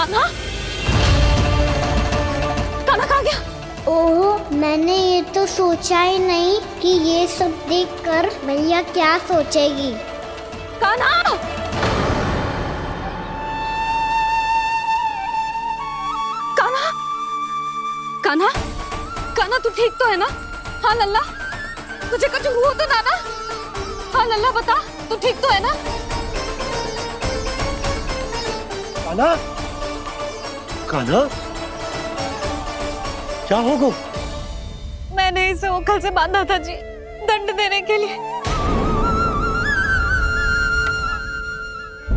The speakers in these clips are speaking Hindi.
कान्हा, कान्हा कहाँ गया? ओह, मैंने ये तो सोचा ही नहीं कि ये सब देखकर भैया क्या सोचेगी। कान्हा, कान्हा, कान्हा, कान्हा तू ठीक तो है ना? हाँ लल्ला, तुझे कुछ हुआ तो ना? हाँ लल्ला बता, तू ठीक तो है ना? कान्हा, कान्हा, क्या होगा? मैंने इसे ओखल से बांधा था जी, दंड देने के लिए।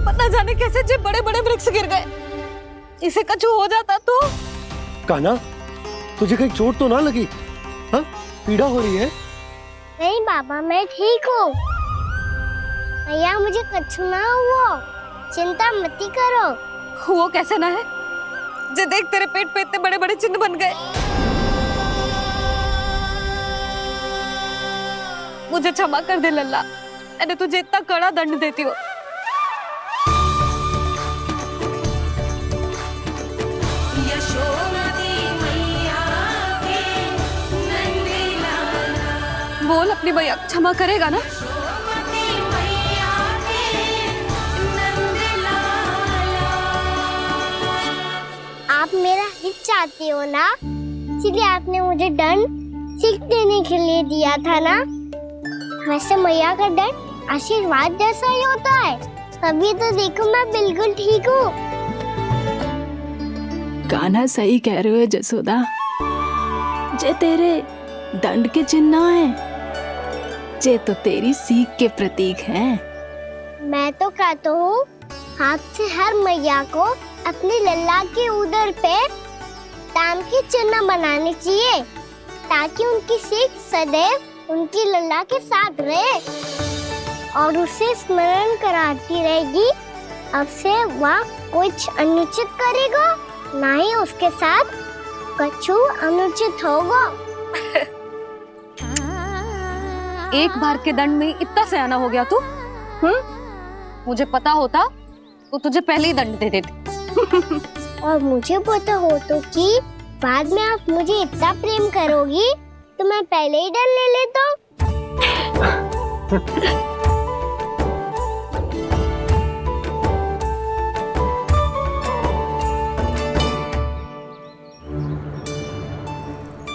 पता जाने कैसे जो बड़े बड़े वृक्ष गिर गए, इसे कुछ हो जाता तो। कान्हा, तुझे कहीं चोट तो ना लगी? हाँ, पीड़ा हो रही है? नहीं बाबा, मैं ठीक हूँ। भैया मुझे कुछ ना हुआ, चिंता मत करो। वो कैसे ना है? जे देख तेरे पेट पे इतने बड़े बड़े चिन्ह बन गए। मुझे क्षमा कर दे लल्ला, मैंने तुझे इतना कड़ा दंड देती हूँ। बोल अपनी भैया क्षमा करेगा ना? आप मेरा हित चाहते हो ना, इसलिए आपने मुझे दंड सीख देने के लिए दिया था ना। वैसे मैया का दंड आशीर्वाद जैसा ही होता है, तभी तो देखो मैं बिल्कुल ठीक हूँ। कान्हा सही कह रहे हो जसोदा, जे तेरे दंड के चिन्ह है, जे तो तेरी सीख के प्रतीक हैं। मैं तो कहता हूँ, हाथ से हर मैया को अपनी लल्ला के उदर पे ताम के चिन्ह बनाने चाहिए, ताकि उनकी सीख सदैव उनकी लल्ला के साथ रहे और उसे स्मरण कराती रहेगी। अब से वह कुछ अनुचित करेगा, ना ही उसके साथ कुछ अनुचित होगा। एक बार के दंड में इतना सयाना हो गया तू? मुझे पता होता तो तुझे पहले ही दंड दे देती। और मुझे पता हो तो कि बाद में आप मुझे इतना प्रेम करोगी तो मैं पहले ही डर ले लेता।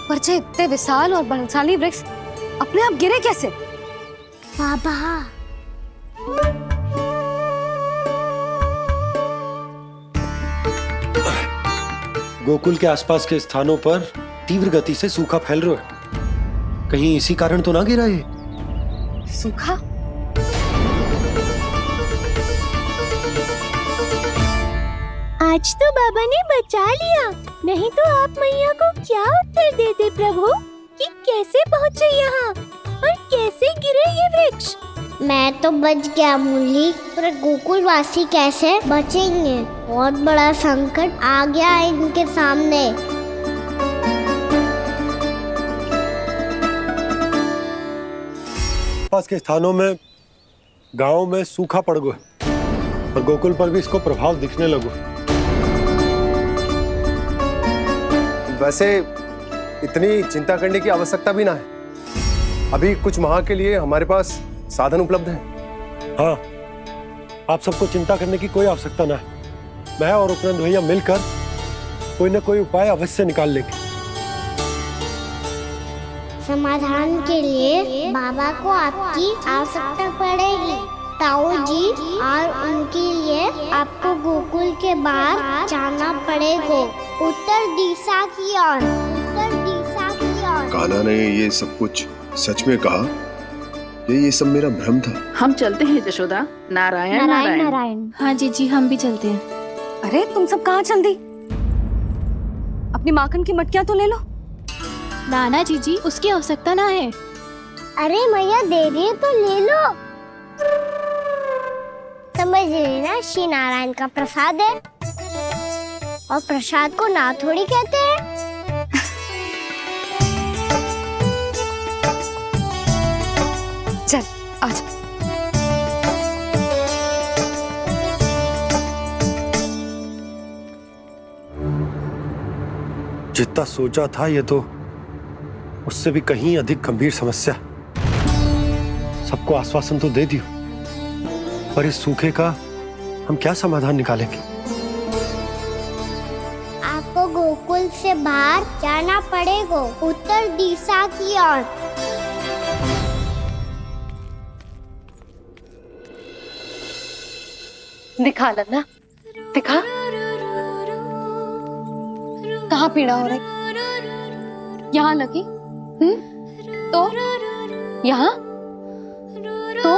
पर जे इतने विशाल और बलशाली वृक्ष अपने आप गिरे कैसे? बाबा, गोकुल के आसपास के स्थानों पर तीव्र गति से सूखा फैल रहा है। कहीं इसी कारण तो ना गिरा ये? सूखा? आज तो बाबा ने बचा लिया, नहीं तो आप मैया को क्या उत्तर देते प्रभु कि कैसे पहुँचे यहाँ और कैसे गिरे ये वृक्ष। मैं तो बच गया मुरली, पर गोकुल वासी कैसे बचेंगे? बहुत बड़ा संकट आ गया है इनके सामने। पास के स्थानों में, गांव में सूखा पड़ गया और गोकुल पर भी इसको प्रभाव दिखने लगा। वैसे इतनी चिंता करने की आवश्यकता भी ना है। अभी कुछ माह के लिए हमारे पास साधन उपलब्ध है। हाँ, आप सबको चिंता करने की कोई आवश्यकता ना है। मैं और उपनंद भैया मिलकर कोई ना कोई उपाय अवश्य निकाल लेंगे। समाधान के लिए बाबा को आपकी आवश्यकता पड़ेगी। ताऊ जी और उनके लिए आपको गोकुल के बाहर जाना पड़ेगा, उत्तर दिशा की ओर। उत्तर दिशा की ओर। कान्हा ने ये सब कुछ सच में कहा? ये सब मेरा भ्रम था? हम चलते हैं जशोदा। नारायण नारायण नारायण। हाँ जीजी, हम भी चलते हैं। अरे तुम सब कहाँ चल दी? अपनी माखन की मटकियाँ तो ले लो। नाना जीजी, उसकी आवश्यकता ना है। अरे मैया दे रही है तो ले लो। समझ लेना, श्री नारायण का प्रसाद है और प्रसाद को ना थोड़ी कहते हैं। चल आजा। जितना सोचा था ये तो उससे भी कहीं अधिक गंभीर समस्या। सबको आश्वासन तो दे दियो, पर इस सूखे का हम क्या समाधान निकालेंगे? आपको गोकुल से बाहर जाना पड़ेगा, उत्तर दिशा की ओर। दिखा लल्ला, दिखा। कहाँ पीड़ा हो रही? यहाँ लगी? तो यहाँ तो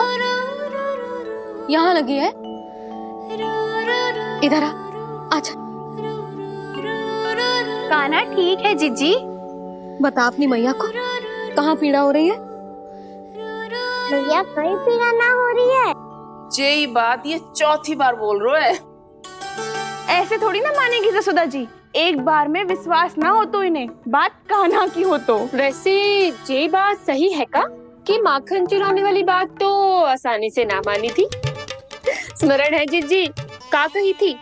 यहाँ लगी है? इधर आ, आजा। कान्हा ठीक है जीजी। बता अपनी मैया को कहाँ पीड़ा हो रही है? भैया कहीं पीड़ा ना हो रही है। यही बात ये चौथी बार बोल रहे है। ऐसे थोड़ी ना मानेगी जसोदा जी, एक बार में विश्वास ना हो तो इन्हें, बात कान्हा की हो तो। वैसे ये बात सही है का कि माखन चुराने वाली बात तो आसानी से ना मानी थी। स्मरण है जीजी का कही थी,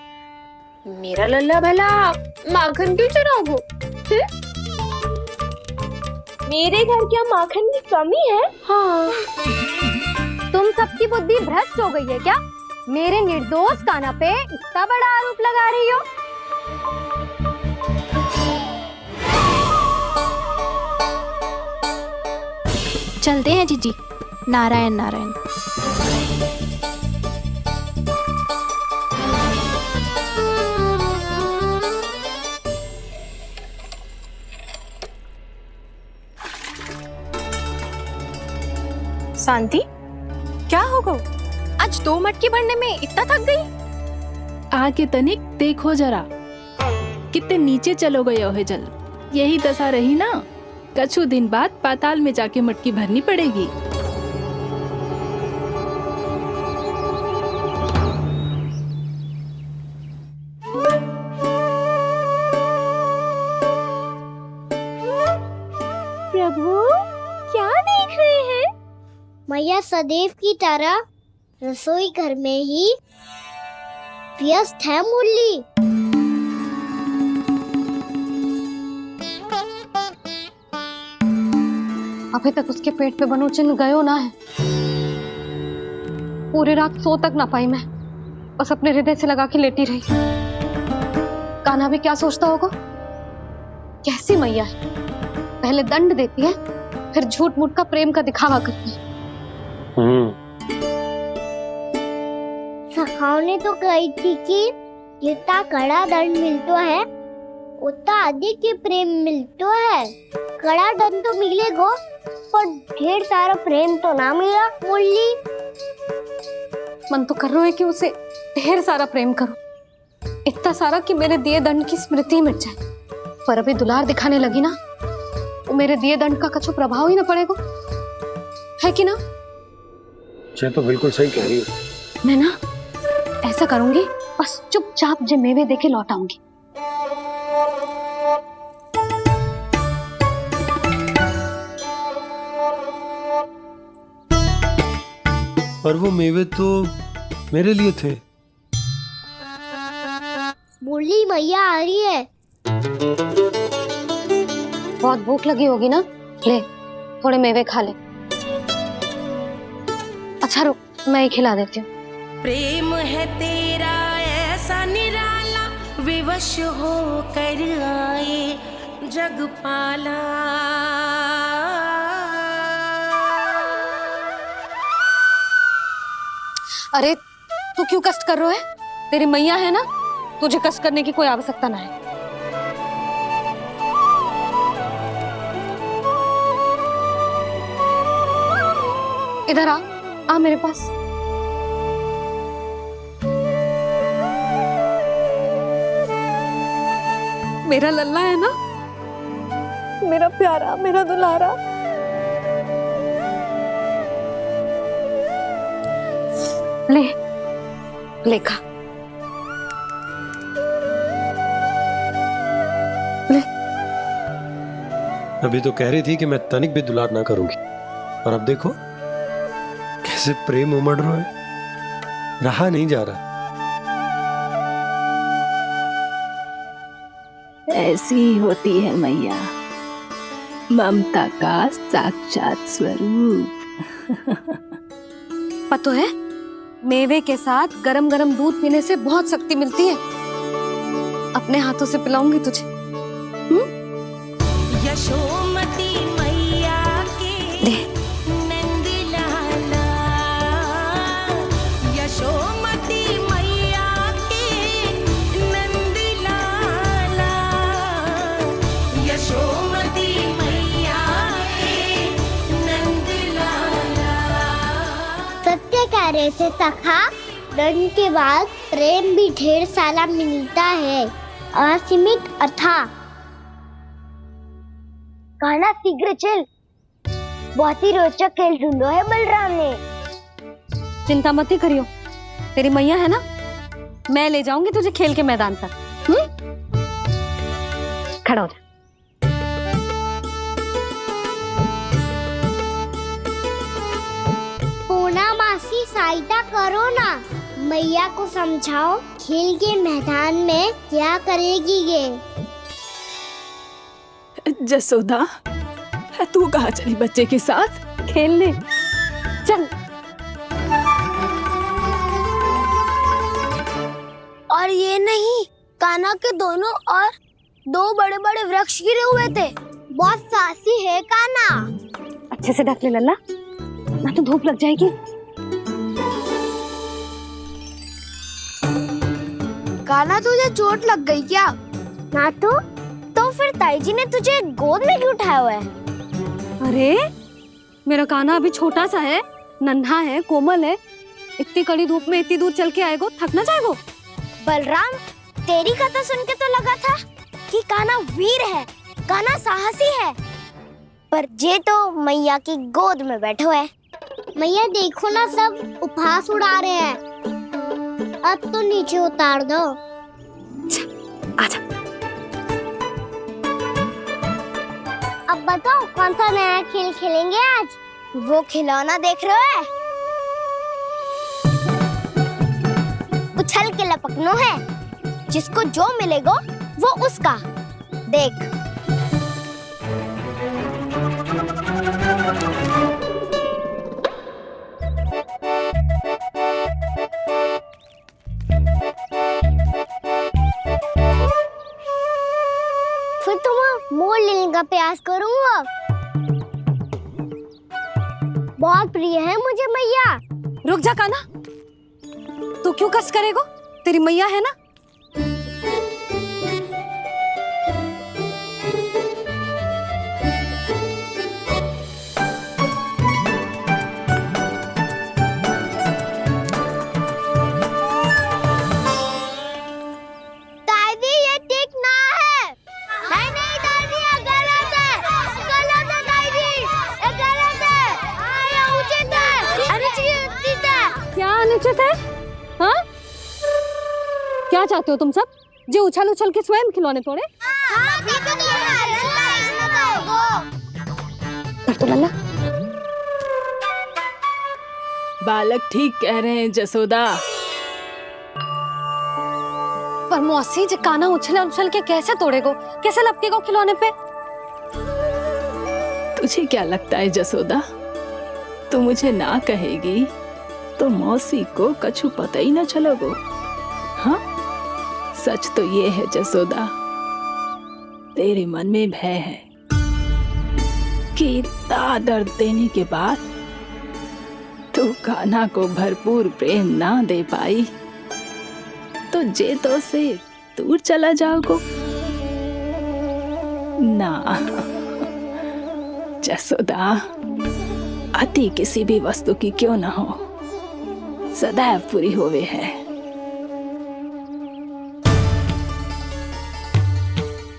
मेरा लल्ला भला माखन क्यों चुराओगो? मेरे घर क्या माखन की कमी है? हाँ। तुम सबकी बुद्धि भ्रष्ट हो गई है क्या? मेरे निर्दोष कान्हा पे इतना बड़ा आरोप लगा रही हो? चलते हैं जीजी। नारायण नारायण। शांति, क्या हो गया? आज 2 मटकी भरने में इतना थक गई? आके तनिक देखो जरा, कितने नीचे चलो गए हो जल। यही दशा रही ना, कछु दिन बाद पाताल में जाके मटकी भरनी पड़ेगी। प्रभु क्या देख रहे हैं? मैया सदैव की तरह रसोई घर में ही व्यस्त है मुरली। अभी तक उसके पेट पे बनो चिन्ह गयो ना है। पूरी रात सो तक ना पाई मैं, बस अपने हृदय से लगा के लेटी रही। कान्हा भी क्या सोचता होगा? कैसी मैया है, पहले दंड देती है, फिर झूठ मूठ का प्रेम का दिखावा करती है। सखाओ ने तो कही थी कि जितना कड़ा दंड मिलता है उतना अधिक ही प्रेम मिलता है। कड़ा दंड तो मिलेगा पर ढेर सारा प्रेम तो ना मिला मुरली। मन तो कर रहा है कि उसे ढेर सारा प्रेम करो, इतना सारा कि मेरे दिए दंड की स्मृति मिट जाए। पर अभी दुलार दिखाने लगी ना, तो मेरे दिए दंड का कछु प्रभाव ही ना पड़ेगा, है कि ना? ये तो बिल्कुल सही कह रही हो। मैं ना ऐसा करूंगी, बस चुपचाप जे मेवे देके लौट आऊंगी। पर वो मेवे तो मेरे लिए थे। मुरली मैया आ रही है। बहुत भूख लगी होगी ना, ले थोड़े मेवे खा ले। अच्छा रुक, मैं ही खिला देती हूँ। प्रेम है तेरा ऐसा निराला, विवश हो कर आए जग पाला। अरे तू क्यों कष्ट कर रहा है? तेरी मैया है ना, तुझे कष्ट करने की कोई आवश्यकता ना है। इधर आ मेरे पास। मेरा लल्ला है ना, मेरा प्यारा, मेरा दुलारा। ले ले खा, ले। अभी तो कह रही थी कि मैं तनिक भी दुलार ना करूंगी, और अब देखो कैसे प्रेम उमड़ रहा है, रहा नहीं जा रहा। ऐसी ही होती है मैया, ममता का साक्षात स्वरूप। पतो है, मेवे के साथ गरम गरम दूध पीने से बहुत शक्ति मिलती है। अपने हाथों से पिलाऊंगी तुझे। यशोमती मैया के ले। नंद लाला, यशोमती मैया के नंद लाला, यशोमती मैया के नंद लाला। सत्य कह रहे थे सखा, दंड के बाद प्रेम भी ढेर सारा मिलता है, असीमित अथाह। गाना शीघ्र चल, बहुत ही रोचक खेल ढूंढो है बलराम ने। चिंता मत ही करियो, तेरी मैया है ना, मैं ले जाऊंगी तुझे खेल के मैदान पर। खड़ा हो जा। पूना मासी सहायता करो ना, मैया को समझाओ खेल के मैदान में क्या करेगी ये। जसोदा, तू कहाँ चली बच्चे के साथ? खेलने चल। और ये नहीं, कान्हा के दोनों और दो बड़े बड़े वृक्ष गिरे हुए थे। बहुत साहसी है कान्हा। अच्छे से ढक ले लल्ला, ना तो धूप लग जाएगी। कान्हा तुझे चोट लग गई क्या? ना तो फिर ताई जी ने तुझे गोद में क्यों उठाया हुआ है? अरे मेरा कान्हा अभी छोटा सा है, नन्हा है, कोमल है। इतनी कड़ी धूप में इतनी दूर चल के आएगो, थक ना जाएगो। बलराम, तेरी कथा सुन के तो लगा था कि कान्हा वीर है, कान्हा साहसी है, पर ये तो मैया की गोद में बैठो है। मैया देखो ना, सब उपहास उड़ा रहे हैं। अब तो नीचे उतार दो। आजा। अब बताओ कौन सा नया खेल खेलेंगे आज? वो खिलौना देख रहे हो? उछल के लपकनो है, जिसको जो मिलेगा वो उसका। देख। फिर तुम मोड़ लेने का प्रयास करूंगा। बहुत प्रिय है मुझे मैया। रुक जा कान्हा, तू क्यों कष्ट करेगो? तेरी मैया है ना। दादी ये ठीक ना है। नहीं दादी, ये गलत है। गलत है दादी, ये गलत है। ये उचित है, अनुचित है। क्या अनुचित है? हाँ? क्या चाहते हो तुम सब? जो उछल उछल के स्वयं खिलौने तोड़े? तो लल्ला, बालक ठीक कह रहे हैं जसोदा। पर मौसी जे कान्हा उछल उछल के कैसे तोड़ेगो, कैसे लपकेगो खिलौने पे? तुझे क्या लगता है जसोदा, तू मुझे ना कहेगी तो मौसी को कछु पता ही न चलोगो। हाँ, सच तो ये है जसोदा, तेरे मन में भय है कि इतना दर्द देने के बाद तू कान्हा को भरपूर प्रेम ना दे पाई तो जे तो से दूर चला जाओगो ना। जसोदा, अति किसी भी वस्तु की क्यों ना हो, सदैव पूरी होवे है।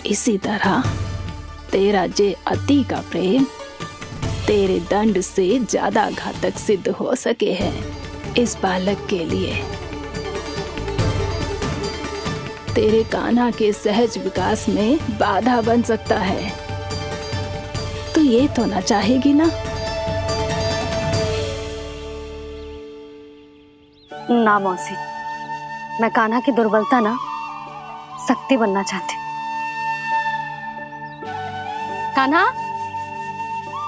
इसी तरह तेरा जे अति का प्रेम तेरे दंड से ज्यादा घातक सिद्ध हो सके है इस बालक के लिए। तेरे कान्हा के सहज विकास में बाधा बन सकता है। तो ये तो ना चाहेगी ना? ना मौसी, मैं कान्हा की दुर्बलता ना शक्ति बनना चाहती। कान्हा,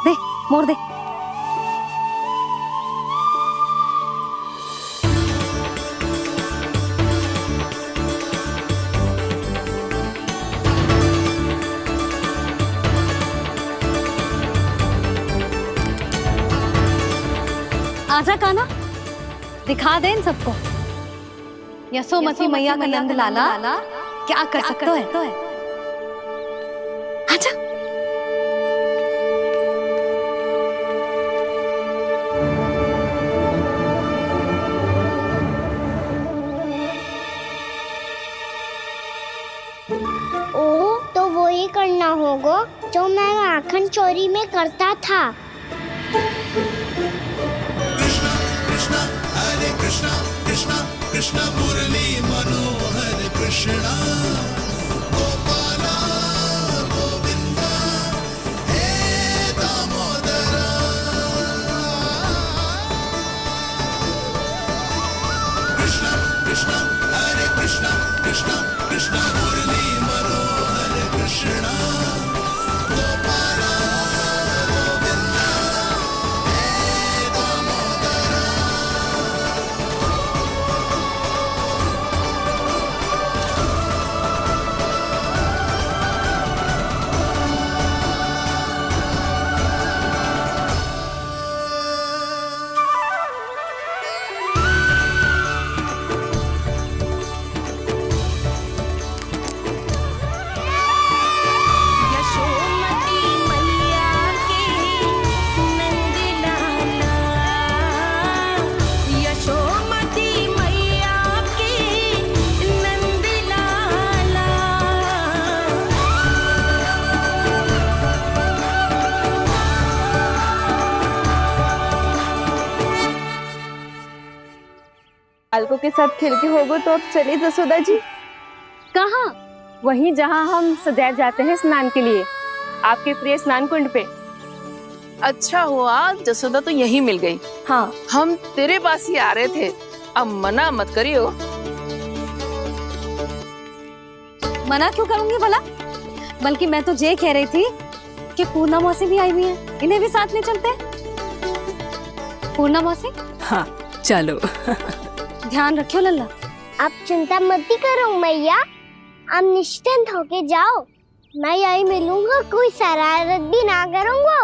दे मोर दे। आजा कान्हा, दिखा दे इन सबको यशोमती मैया का नंद लाला क्या कर सकता है। आजा। ओ, तो वो ही करना होगा जो मैं माखन चोरी में करता था। यशोमती मैया के नंद लाला, यशोमती मैया के नंद लाला। बालकों के साथ खेल के होगो तो अब चलिए जसोदा जी। कहाँ? वहीं जहाँ हम सदैव जाते हैं स्नान के लिए, आपके प्रिय स्नान कुंड पे। अच्छा हुआ जसोदा तो यही मिल गई। हाँ, हम तेरे पास ही आ रहे थे, अब मना मत करियो। मना क्यों करूंगी भला? बल्कि मैं तो ये कह रही थी कि पूर्णा मौसी भी आई हुई है, इन्हें भी साथ ले चलते हैं। पूर्णा मौसी, हाँ चलो। ध्यान रखियो लल्ला। आप चिंता मत करो मैया, आप निश्चिंत होके जाओ, मैं यही मिलूंगा, कोई शरारत भी ना करूंगा।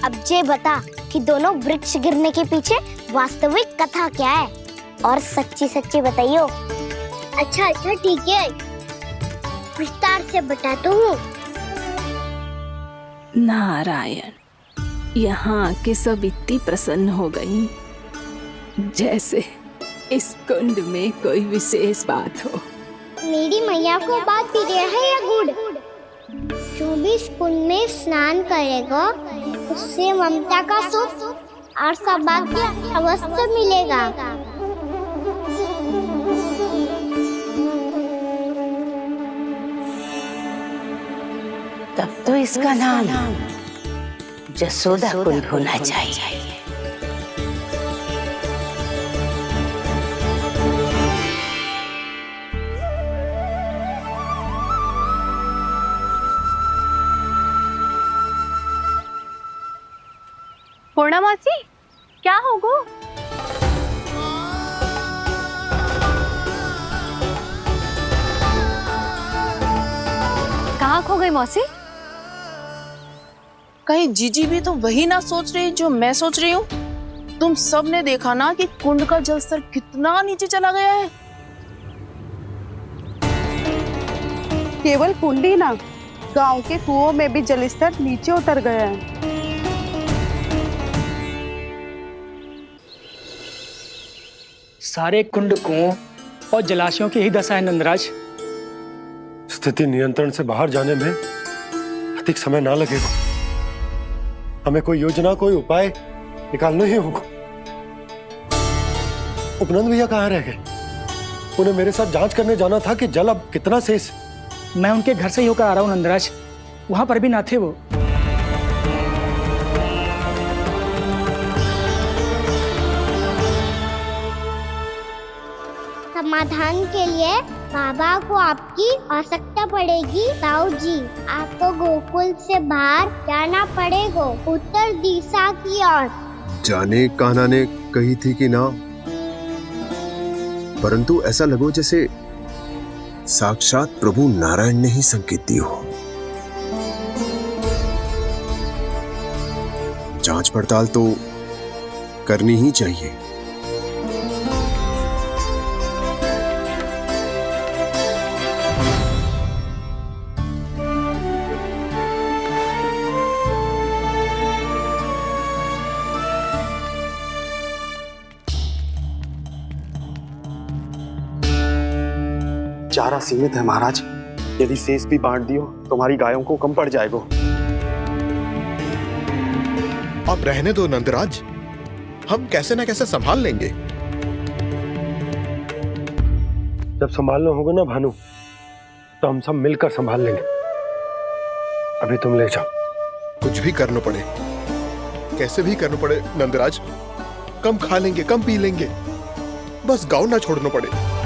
अब ये बता कि दोनों वृक्ष गिरने के पीछे वास्तविक कथा क्या है, और सच्ची सच्ची बताइयो। अच्छा अच्छा ठीक है, विस्तार से बताता हूँ। नारायण, यहाँ के सब इतनी प्रसन्न हो गई जैसे इस कुंड में कोई विशेष बात हो। मेरी मैया को बात प्रिय है या गुड़? जो भी इस कुंड में स्नान करेगा उससे ममता का सुख और सौभाग्य अवश्य मिलेगा। तब तो इसका नाम जसोदा कुंड होना चाहिए। पूर्णा मौसी, क्या होगो? कहाँ खो गई मौसी? कहीं जीजी भी तो वही ना सोच रही जो मैं सोच रही हूँ। तुम सब ने देखा ना कि कुंड का जलस्तर कितना नीचे चला गया है। केवल कुंड ही ना, गांव के कुओं में भी जलस्तर नीचे उतर गया है। सारे कुंड कुओं और जलाशयों की ही दशा है नंदराज। स्थिति नियंत्रण से बाहर जाने में अधिक समय ना लगेगा। हमें कोई योजना, कोई उपाय निकालना ही होगा। उपनंद भैया कहाँ रह गए? उन्हें मेरे साथ जांच करने जाना था कि जल अब कितना शेष। मैं उनके घर से ही होकर आ रहा हूँ नंदराज, वहां पर भी ना थे वो। समाधान के लिए बाबा को आपकी आवश्यकता पड़ेगी। ताऊ जी, आपको गोकुल से बाहर जाना पड़ेगा, उत्तर दिशा की ओर। जाने कान्हा ने कही थी कि ना, परंतु ऐसा लगो जैसे साक्षात प्रभु नारायण ने ही संकेत दी हो। जांच पड़ताल तो करनी ही चाहिए। चारा सीमित है महाराज, यदि शेष भी बांट दियो तो हमारी गायों को कम पड़ जाएगा। अब रहने दो नंदराज, हम कैसे न कैसे संभाल लेंगे। जब संभालना होगा ना भानु, तो हम सब मिलकर संभाल लेंगे। अभी तुम ले जाओ। कुछ भी करना पड़े, कैसे भी करना पड़े नंदराज, कम खा लेंगे, कम पी लेंगे, बस गांव ना छोड़ना पड़े।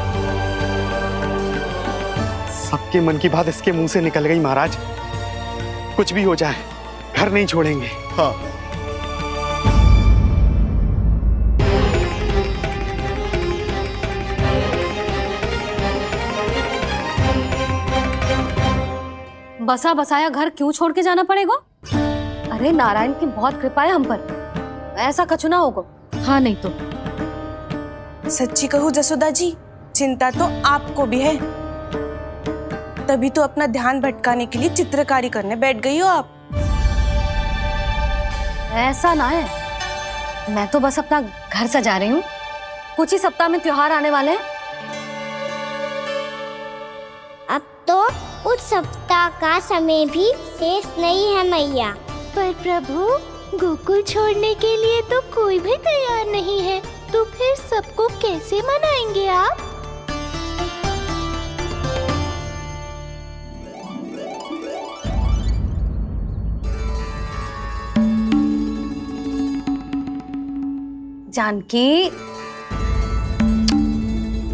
सबके मन की बात इसके मुंह से निकल गई महाराज। कुछ भी हो जाए, घर नहीं छोड़ेंगे। हाँ, बसा बसाया घर क्यों छोड़ के जाना पड़ेगा? अरे नारायण की बहुत कृपा है हम पर, ऐसा कछु ना होगा। हाँ नहीं तो सच्ची कहूँ जसोदा जी, चिंता तो आपको भी है, तभी तो अपना ध्यान भटकाने के लिए चित्रकारी करने बैठ गई हो आप। ऐसा ना है, मैं तो बस अपना घर सजा रही हूँ। कुछ ही सप्ताह में त्योहार आने वाले हैं। अब तो उस सप्ताह का समय भी शेष नहीं है मैया। पर प्रभु, गोकुल छोड़ने के लिए तो कोई भी तैयार नहीं है, तो फिर सबको कैसे मनाएंगे आप? जानकी,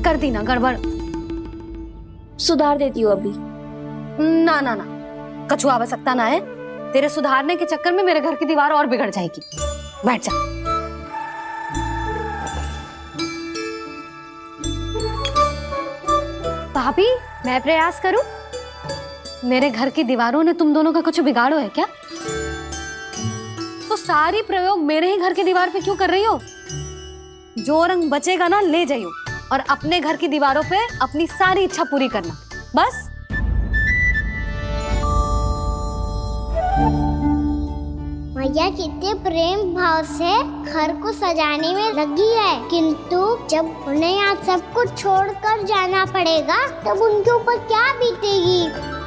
कर दी ना गड़बड़। सुधार देती हूँ अभी। ना ना ना, कछु आवश्यकता ना है। तेरे सुधारने के चक्कर में मेरे घर की दीवार और बिगड़ जाएगी। बैठ जा। भाभी, मैं प्रयास करूं? मेरे घर की दीवारों ने तुम दोनों का कुछ बिगाड़ो है क्या? तो सारी प्रयोग मेरे ही घर की दीवार पे क्यों कर रही हो? जो रंग बचेगा ना ले जाइयो, और अपने घर की दीवारों पे अपनी सारी इच्छा पूरी करना, बस। मैया कितने प्रेम भाव से घर को सजाने में लगी है, किंतु जब उन्हें यहाँ सब कुछ छोड़कर जाना पड़ेगा तब उनके ऊपर क्या बीतेगी।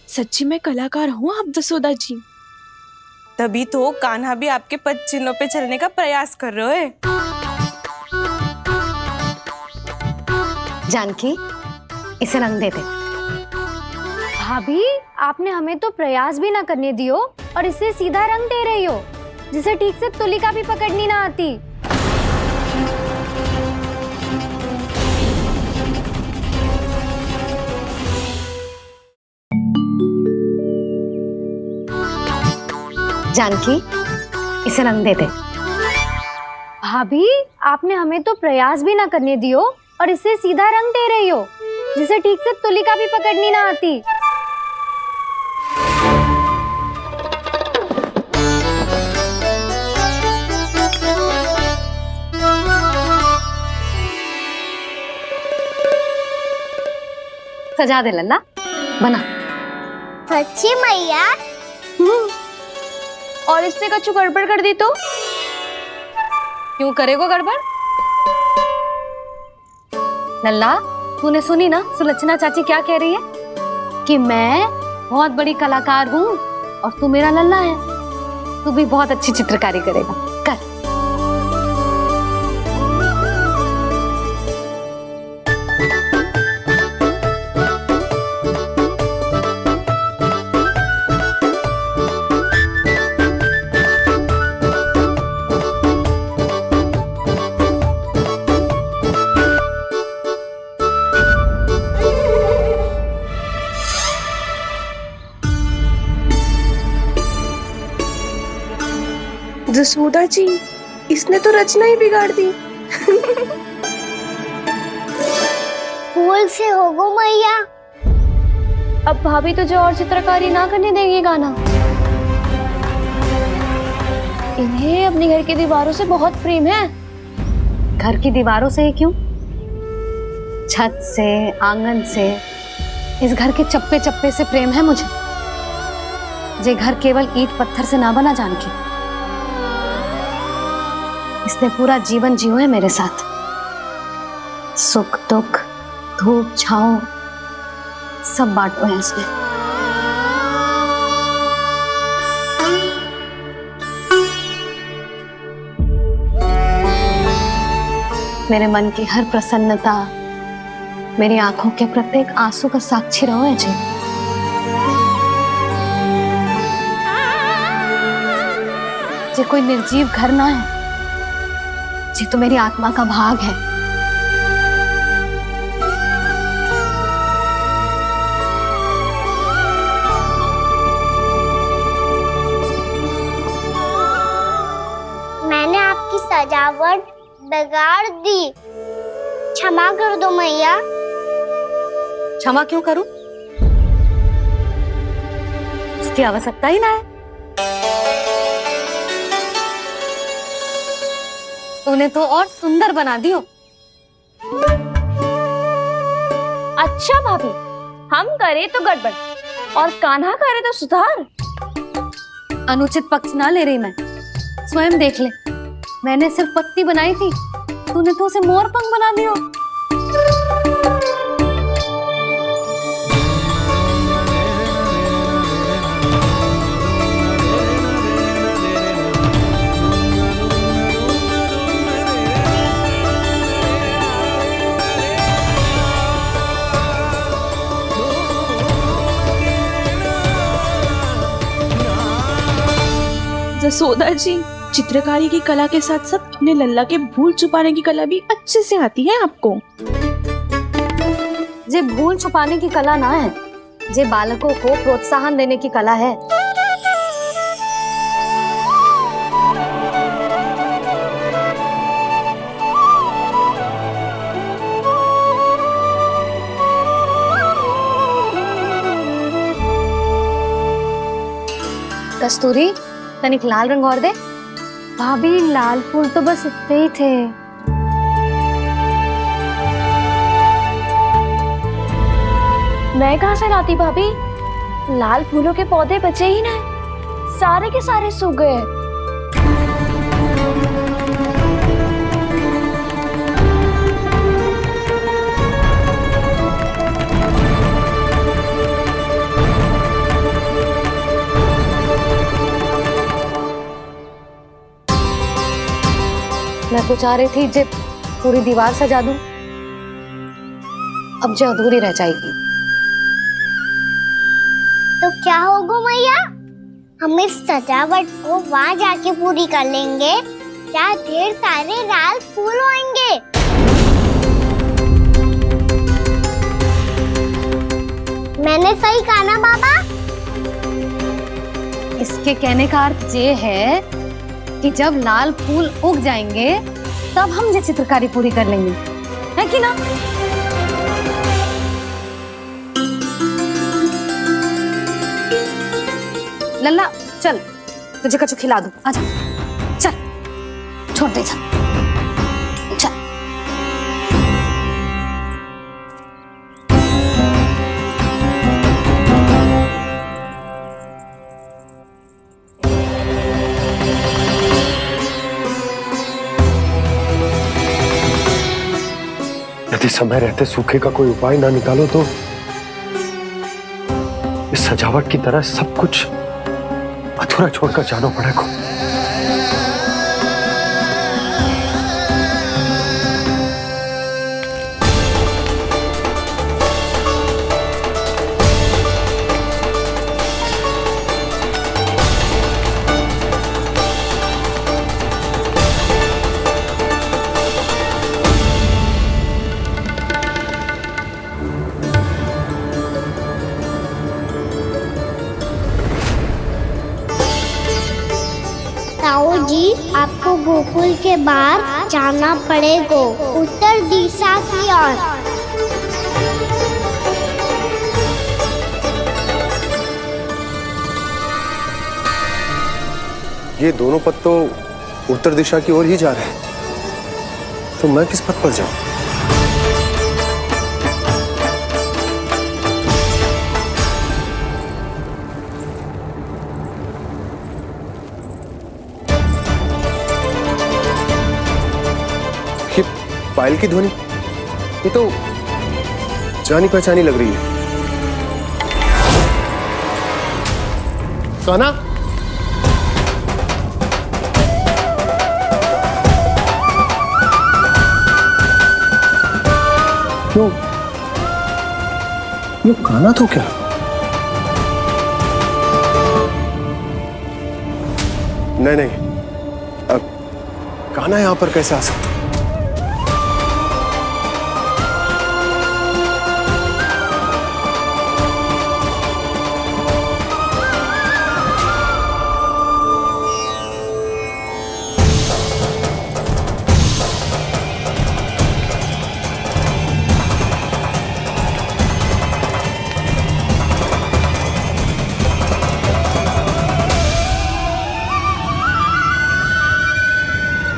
सच्ची में कलाकार हूँ आप जसोदा जी, तभी तो कान्हा भी आपके पद चिन्हों पे चलने का प्रयास कर रहे हैं। जानकी, इसे रंग देते। भाभी, आपने हमें तो प्रयास भी ना करने दियो और इसे सीधा रंग दे रही हो, जिसे ठीक से तुलिका भी पकड़नी ना आती। जानकी, इसे रंग देते। भाभी, आपने हमें तो प्रयास भी ना करने दियो और इसे सीधा रंग दे रही हो, जिसे ठीक से तुलिका भी पकड़नी ना आती। सजा दे लल्ला, बना। सच्ची मैया, और इसने कछु गड़बड़ कर दी तो? क्यों करेगो गड़बड़? लल्ला, तूने सुनी ना सुलक्षणा चाची क्या कह रही है? कि मैं बहुत बड़ी कलाकार हूँ और तू मेरा लल्ला है। तू भी बहुत अच्छी चित्रकारी करेगा, कर। जसोदा जी, इसने तो रचना ही बिगाड़ दी। फूल से होगो मैया। अब भाभी तुझे और चित्रकारी ना करने देंगी गाना? इन्हें अपने घर की दीवारों से बहुत प्रेम है। घर की दीवारों से क्यों? छत से, आंगन से, इस घर के चप्पे चप्पे से प्रेम है मुझे। ये घर केवल ईंट पत्थर से ना बना जानकी। इसने पूरा जीवन जियो है मेरे साथ। सुख दुख, धूप छांव सब बांटो है इसने। मेरे मन की हर प्रसन्नता, मेरी आंखों के प्रत्येक आंसू का साक्षी रहो है जी। ये कोई निर्जीव घर ना है, ये तो मेरी आत्मा का भाग है। मैंने आपकी सजावट बिगाड़ दी, क्षमा कर दो मैया। क्षमा क्यों करूं? इसकी आवश्यकता ही ना है। तूने तो और सुंदर बना दियो। अच्छा भाभी, हम करे तो गड़बड़ और कान्हा करे तो सुधार। अनुचित पक्ष ना ले रही मैं, स्वयं देख ले। मैंने सिर्फ पत्ती बनाई थी, तूने तो उसे मोर पंख बना दियो। जसोदा जी, चित्रकारी की कला के साथ साथ अपने लल्ला के भूल छुपाने की कला भी अच्छे से आती है आपको। जे भूल छुपाने की कला ना है, जे बालकों को प्रोत्साहन देने की कला है। कस्तूरी, तनिक लाल रंग और दे। भाभी, लाल फूल तो बस इतने ही थे। मैं कहाँ से लाती भाभी? लाल फूलों के पौधे बचे ही नहीं, सारे के सारे सूख गए। मैं तो चाह रही थी जे पूरी दीवार सजा दूं, अब जो अधूरी रह जाएगी। तो क्या होगा मैया? हम इस सजावट को वहाँ जाके पूरी कर लेंगे, जहाँ ढेर सारे लाल फूल होंगे। मैंने सही कहा ना बाबा? इसके कहने का अर्थ ये है कि जब लाल फूल उग जाएंगे तब हम ये चित्रकारी पूरी कर लेंगे, है कि ना? लल्ला चल, तुझे कछु खिला दूं, आजा, चल, छोड़ दे, चल, चल। यदि समय रहते सूखे का कोई उपाय ना निकालो तो इस सजावट की तरह सब कुछ अधूरा छोड़कर जाना पड़ेगा। ताऊ जी, आपको गोकुल के बाहर जाना पड़ेगा, उत्तर दिशा की ओर। ये दोनों पथ तो उत्तर दिशा की ओर ही जा रहे हैं, तो मैं किस पथ पर जाऊं? ये पायल की ध्वनि, ये तो जानी पहचानी लग रही है। कान्हा, क्यों? ये कान्हा तो क्या? नहीं, अब कान्हा यहां पर कैसे आ सकता?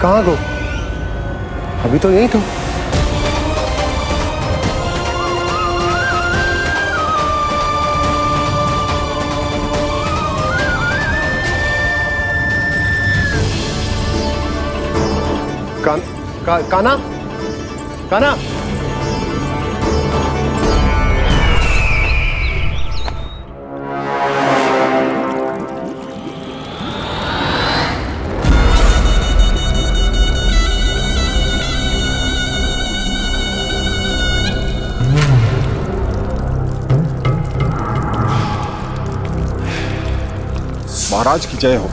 कहाँ गो? अभी तो यही तो। कान्हा, कान्हा, महाराज की जय हो।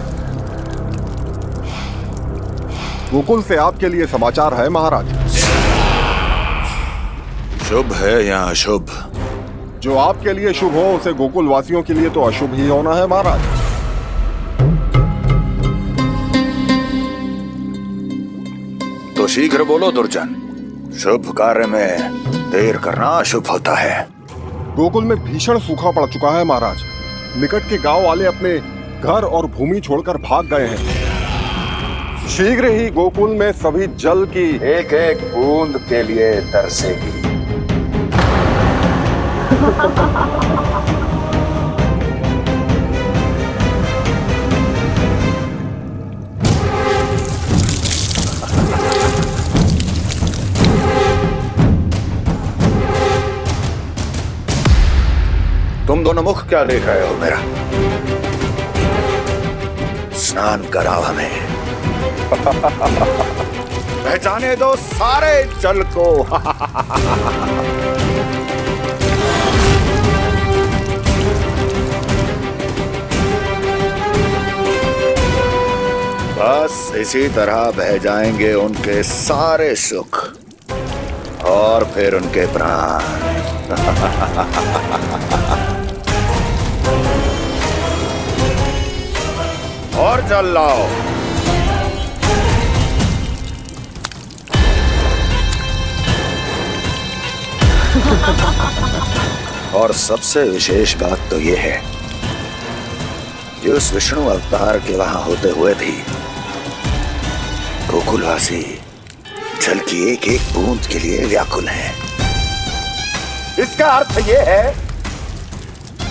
गोकुल से आपके लिए समाचार है महाराज। शुभ है या अशुभ? जो आपके लिए शुभ हो उसे गोकुल वासियों के लिए तो अशुभ ही होना है महाराज। तो शीघ्र बोलो दुर्जन, शुभ कार्य में देर करना अशुभ होता है। गोकुल में भीषण सूखा पड़ चुका है महाराज। निकट के गांव वाले अपने घर और भूमि छोड़कर भाग गए हैं। शीघ्र ही गोकुल में सभी जल की एक एक बूंद के लिए तरसेगी। तुम दोनों मुख क्या देख रहे हो मेरा? स्नान कराओ हमें। पहचाने दो सारे जल को। बस इसी तरह बह जाएंगे उनके सारे सुख और फिर उनके प्राण। और जल लाओ। और सबसे विशेष बात तो यह है कि उस विष्णु अवतार के वहां होते हुए भी गोकुलवासी जल की एक एक बूंद के लिए व्याकुल हैं। इसका अर्थ यह है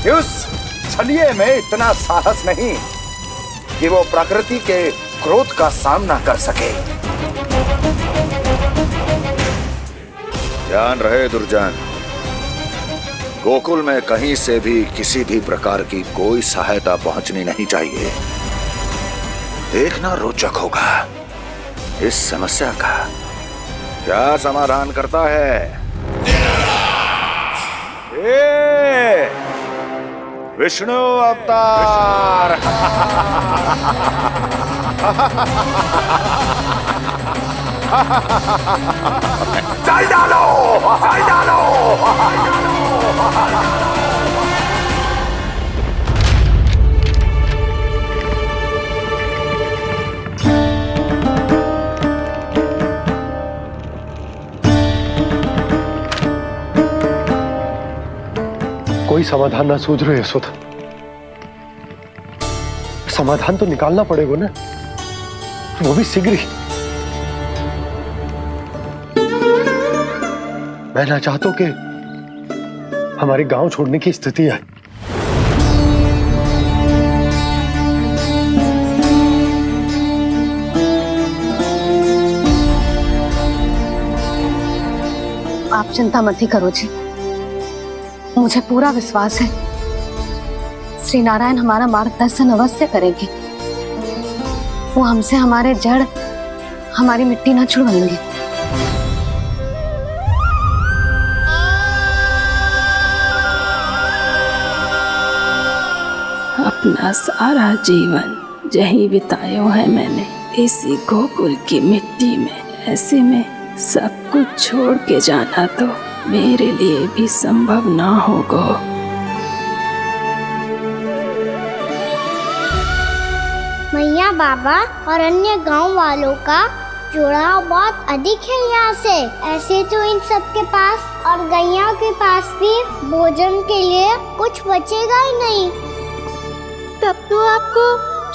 कि उस छलिए में इतना साहस नहीं कि वो प्रकृति के क्रोध का सामना कर सके। ध्यान रहे दुर्जन, गोकुल में कहीं से भी किसी भी प्रकार की कोई सहायता पहुंचनी नहीं चाहिए। देखना रोचक होगा इस समस्या का क्या समाधान करता है। ए, विष्णु अवतार। चल डालो, चल डालो। कोई समाधान ना सूझ रहे यशोदा। समाधान तो निकालना पड़ेगा ना, वो भी शीघ्र ही। मैं ना चाहता कि हमारे गांव छोड़ने की स्थिति आए। आप चिंता मत ही करो जी, मुझे पूरा विश्वास है श्री नारायण हमारा मार्गदर्शन अवश्य करेंगे। वो हमसे हमारे जड़, हमारी मिट्टी न छुड़वाएंगे। अपना सारा जीवन यही बितायो है मैंने, इसी गोकुल की मिट्टी में। ऐसे में सब कुछ छोड़ के जाना तो मेरे लिए भी संभव ना होगा। मैया बाबा और अन्य गांव वालों का जुड़ाव बहुत अधिक है यहाँ से। ऐसे तो इन सब के पास और गैया के पास भी भोजन के लिए कुछ बचेगा ही नहीं। तब तो आपको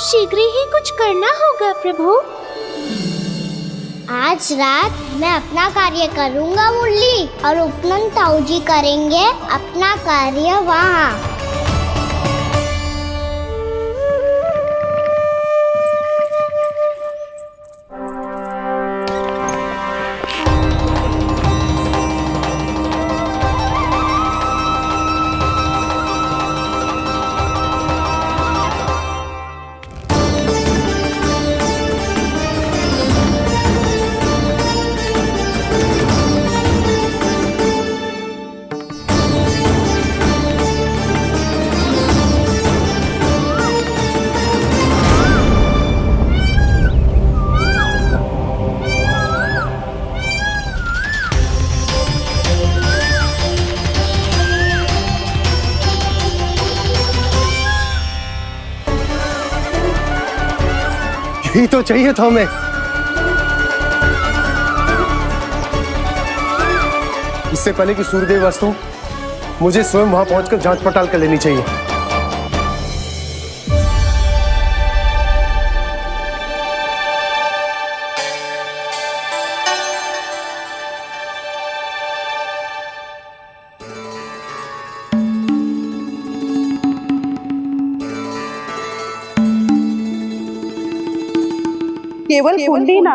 शीघ्र ही कुछ करना होगा प्रभु। आज रात मैं अपना कार्य करूँगा मुरली, और उपनंद ताऊ जी करेंगे अपना कार्य वहाँ। यही तो चाहिए था हमें। इससे पहले कि सूर्यदेव वस्तु, मुझे स्वयं वहां पहुंचकर जांच पड़ताल कर लेनी चाहिए। केवल कुंडी ना,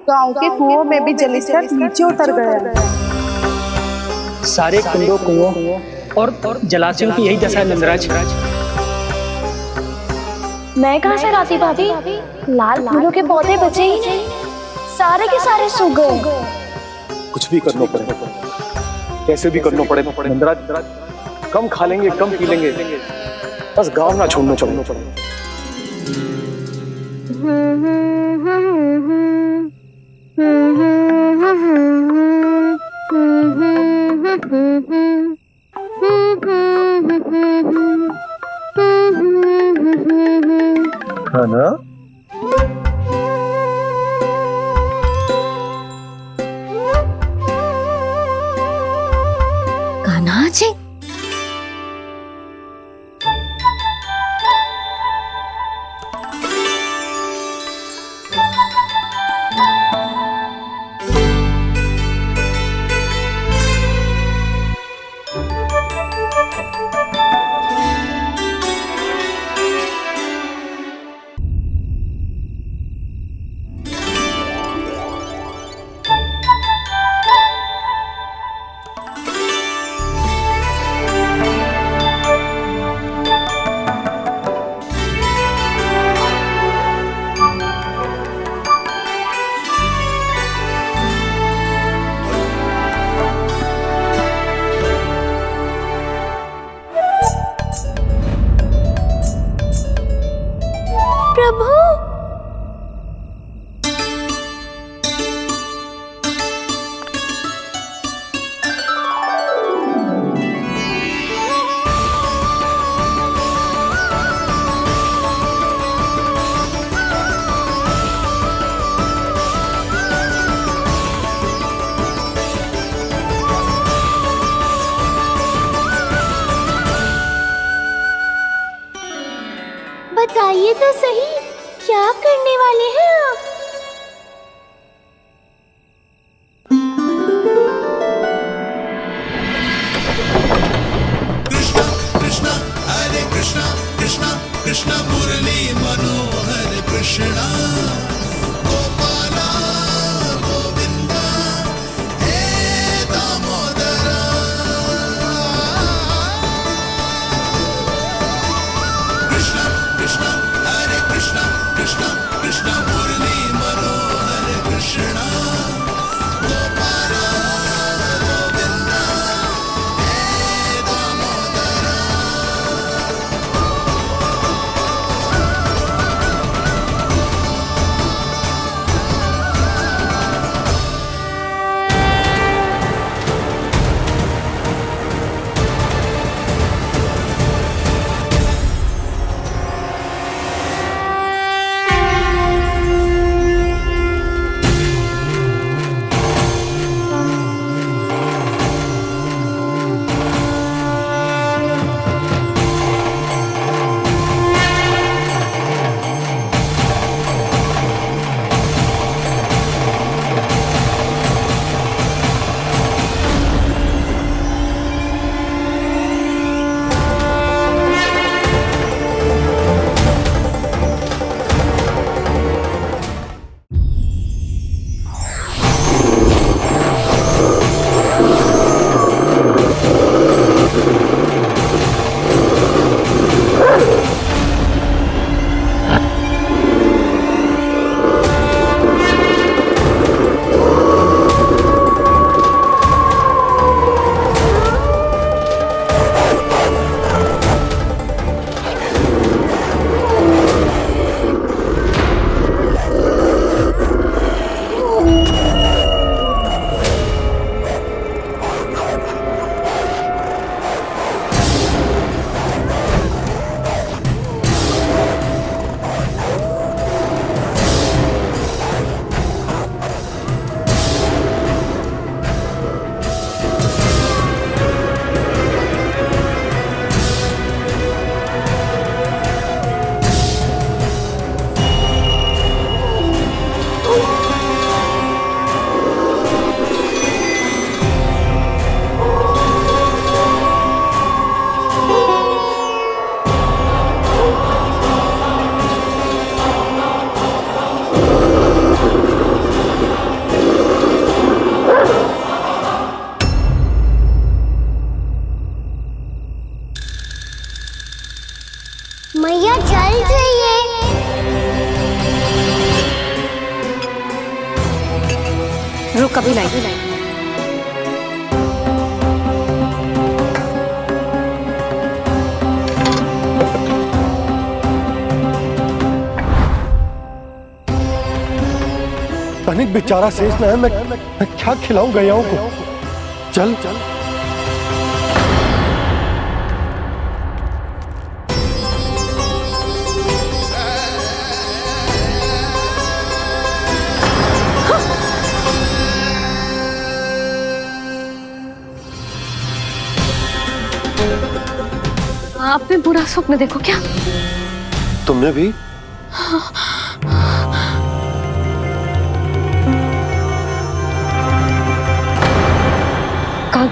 गांव के कुओं में भी जलस्तर नीचे उतर गया। सारे कुंडों, कुओं और जलाशयों की यही दशा है नंदराज। मैं कहाँ से लाती भाभी? लाल फूलों के पौधे बचे ही नहीं, सारे के सारे सूख गए। कुछ भी करना पड़ेगा, कैसे भी करना पड़ेगा नंदराज। कम खा लेंगे, कम पी लेंगे, बस गांव ना छोड़ना चाहिए। है ना? कान्हा जी, प्रभु। बताइए तो सही, क्या करने वाले हैं आप? कृष्णा कृष्णा हरे कृष्णा कृष्णा कृष्णा मुरली मनोहर कृष्णा गोपाला गोविंदा हे दामोदरा। कृष्णा कृष्णा हरे कृष्णा कृष्णा कृष्णा मुरली मनोहर कृष्णा गोपाला गोविंदा हे दामोदरा। मैया जल जाइए। रुक अभी लाई। तनिक बेचारा शेष में है, मैं क्या खिलाऊं गैयाओं को। चल चल आपने बुरा स्वप्न देखो क्या? तुमने भी?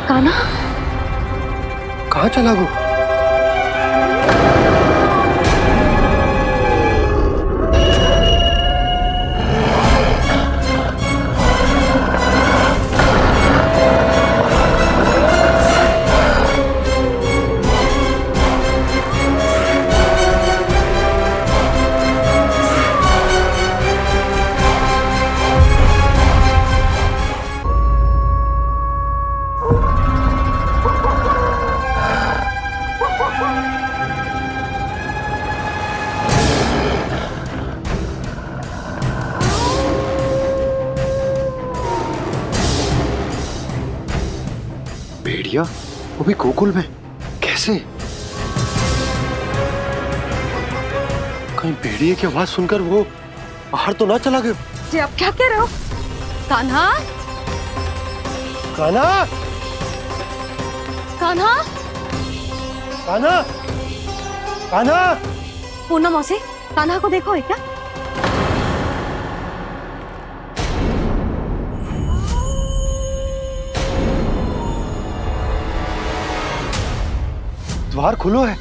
काना कहाँ चला वो? वो भी गोकुल में? कैसे? कहीं भेड़िए की आवाज सुनकर वो बाहर तो ना चला गया? जी आप क्या कह रहे हो? कान्हा, कान्हा, कान्हा, कान्हा, कान्हा। पूनम मौसी, कान्हा को देखो है क्या? द्वार खुलो है।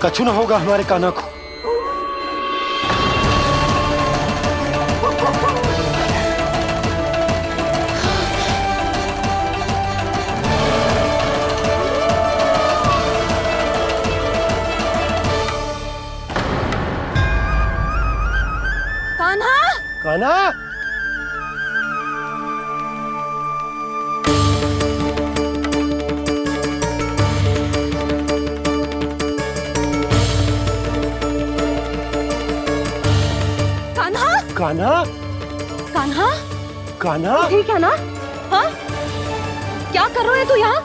कछु ना होगा हमारे कान्हा को। कान्हा, कान्हा, कान्हा, कान्हा, कान्हा। ठीक है ना? हाँ? क्या कर रहे हो तू यहाँ?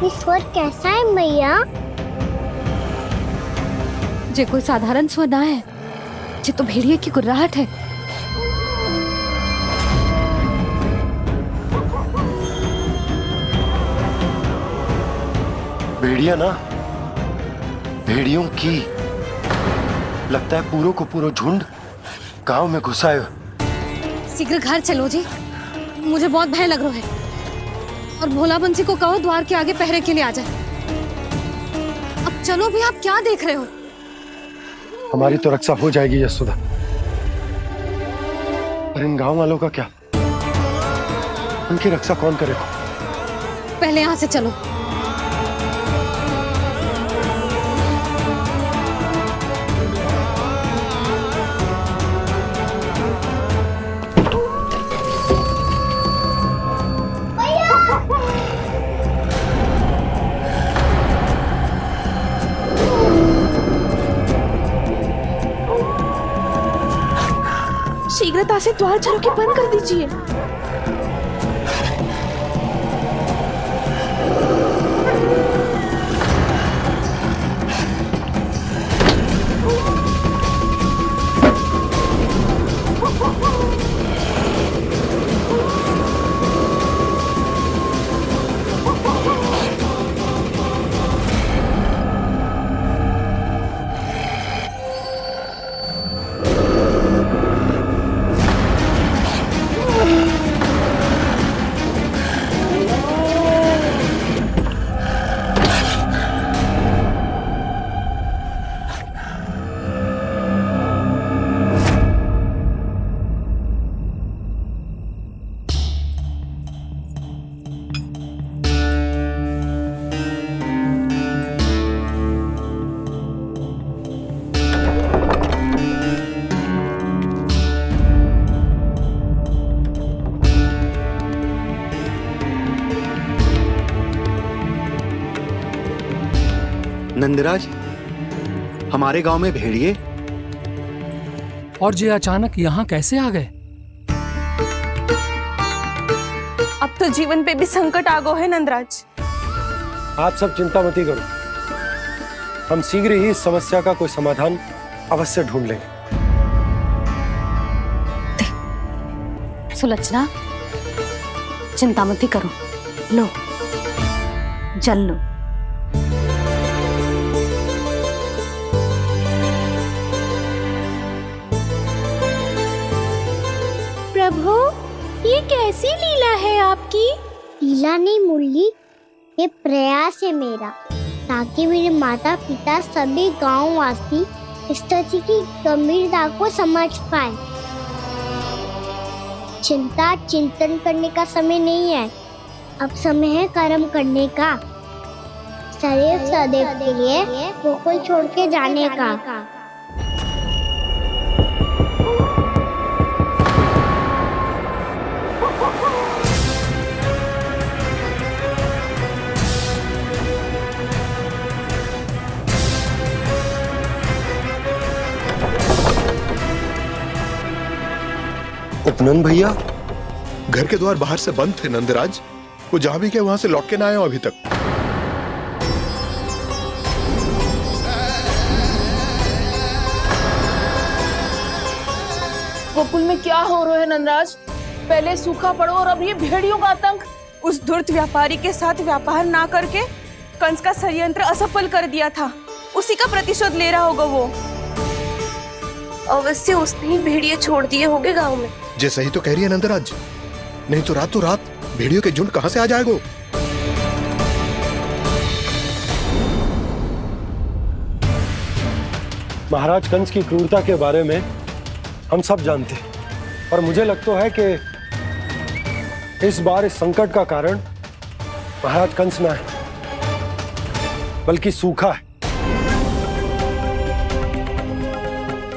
ये स्वर कैसा है मैया? जे कोई साधारण स्वर ना है, जे तो भेड़िए की गुर्राहट है। भेड़िया ना, भेड़ियों की लगता है पूरों को पूरा झुंड गांव में घुसा है। शीघ्र घर चलो जी, मुझे बहुत भय लग रहा है। और भोला बंसी को कहो द्वार के आगे पहरे के लिए आ जाए। अब चलो भी, आप क्या देख रहे हो? हमारी तो रक्षा हो जाएगी यशोदा, पर इन गांव वालों का क्या? उनकी रक्षा कौन करेगा? पहले यहाँ से चलो। शीघ्रता से द्वार चारों के बंद कर दीजिए। नंदराज, हमारे गांव में भेड़िए और ये अचानक यहाँ कैसे आ गए? अब तो जीवन पे भी संकट आ गो है नंदराज। आप सब चिंता मत करो, हम शीघ्र ही इस समस्या का कोई समाधान अवश्य ढूंढ लेंगे। सुलक्षणा, चिंता मत करो, लो जल लो। प्रभु, ये कैसी लीला है आपकी? लीला नहीं मुरली, ये प्रयास है मेरा, ताकि मेरे माता पिता सभी गांव वासी इस स्थिति की गंभीरता को समझ पाए। चिंता चिंतन करने का समय नहीं है, अब समय है कर्म करने का, सदैव सदैव के लिए गोकुल छोड़ के जाने का। नंद भैया घर के द्वार बाहर से बंद थे नंदराज। वो जहां भी गए वहां से लौट के ना आए हो अभी तक। गोकुल में क्या हो रहा है नंदराज? पहले सूखा पड़ो और अब ये भेड़ियों का आतंक। उस धूर्त व्यापारी के साथ व्यापार ना करके कंस का षड्यंत्र असफल कर दिया था, उसी का प्रतिशोध ले रहा होगा वो। अवश्य उसने ही भेड़िए छोड़ दिए होंगे गांव में। जे सही तो कह रही है नंदराज, नहीं तो रात भेड़ियों के झुंड कहां से आ जाएगा। महाराज कंस की क्रूरता के बारे में हम सब जानते हैं, और मुझे लगता है कि इस बार इस संकट का कारण महाराज कंस ना है, बल्कि सूखा है।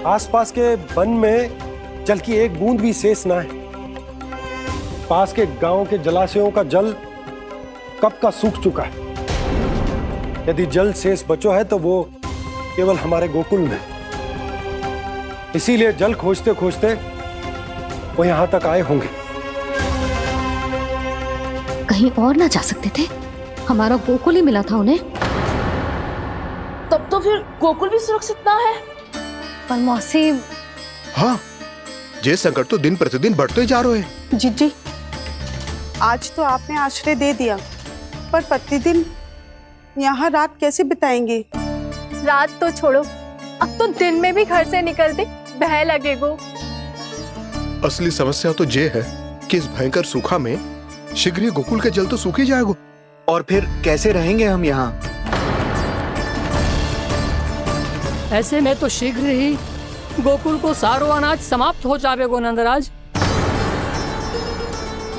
आसपास के वन में जल की एक बूंद भी शेष ना है। पास के गांव के जलाशयों का जल कब का सूख चुका है। यदि जल शेष बचो है तो वो केवल हमारे गोकुल में। इसीलिए जल खोजते खोजते वो यहां तक आए होंगे। कहीं और ना जा सकते थे? हमारा गोकुल ही मिला था उन्हें। तब तो फिर गोकुल भी सुरक्षित ना है। पर मौसी, हाँ, ये संकट तो दिन प्रतिदिन बढ़ते जा रहे हैं। जीजी, आज तो आपने आश्रय दे दिया, पर प्रतिदिन यहाँ रात कैसे बिताएंगे? रात तो छोड़ो, अब तो दिन में भी घर से निकलते भय लगेगो। असली समस्या तो ये है कि इस भयंकर सूखा में शीघ्र ही गोकुल के जल तो सूख ही जाएगा। और फिर कैसे रहेंगे हम यहाँ? ऐसे में तो शीघ्र ही गोकुल को सारो अनाज समाप्त हो जाएगा नंदराज।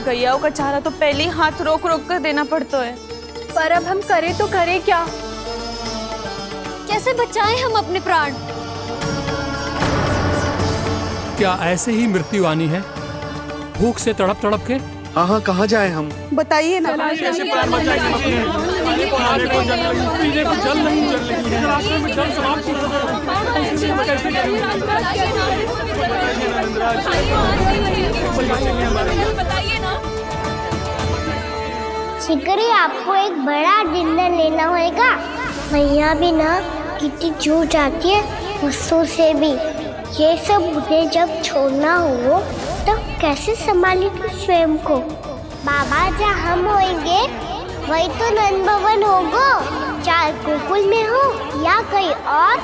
गैयाओं का चारा तो पहले ही हाथ रोक रोक कर देना पड़ता है। पर अब हम करें तो करें क्या? कैसे बचाएं हम अपने प्राण? क्या ऐसे ही मृत्यु आनी है, भूख से तड़प तड़प के? हाँ, कहाँ जाए हम? बताइए ना। कैसे प्राण बचाएंगे अपने? खाने को जल नहीं, पीने को जल नहीं, रास्ते में जल समाप्त हो शीघ्र ही आपको एक बड़ा डिनर लेना होगा। मैया भी ना कितनी जूझ आती है गुस्सों से भी। ये सब उन्हें जब छोड़ना हो तो कैसे संभालेंगे स्वयं को? बाबा जहाँ हम होंगे वही तो नंद भवन होगा, चाहे गोकुल में हो या कहीं और।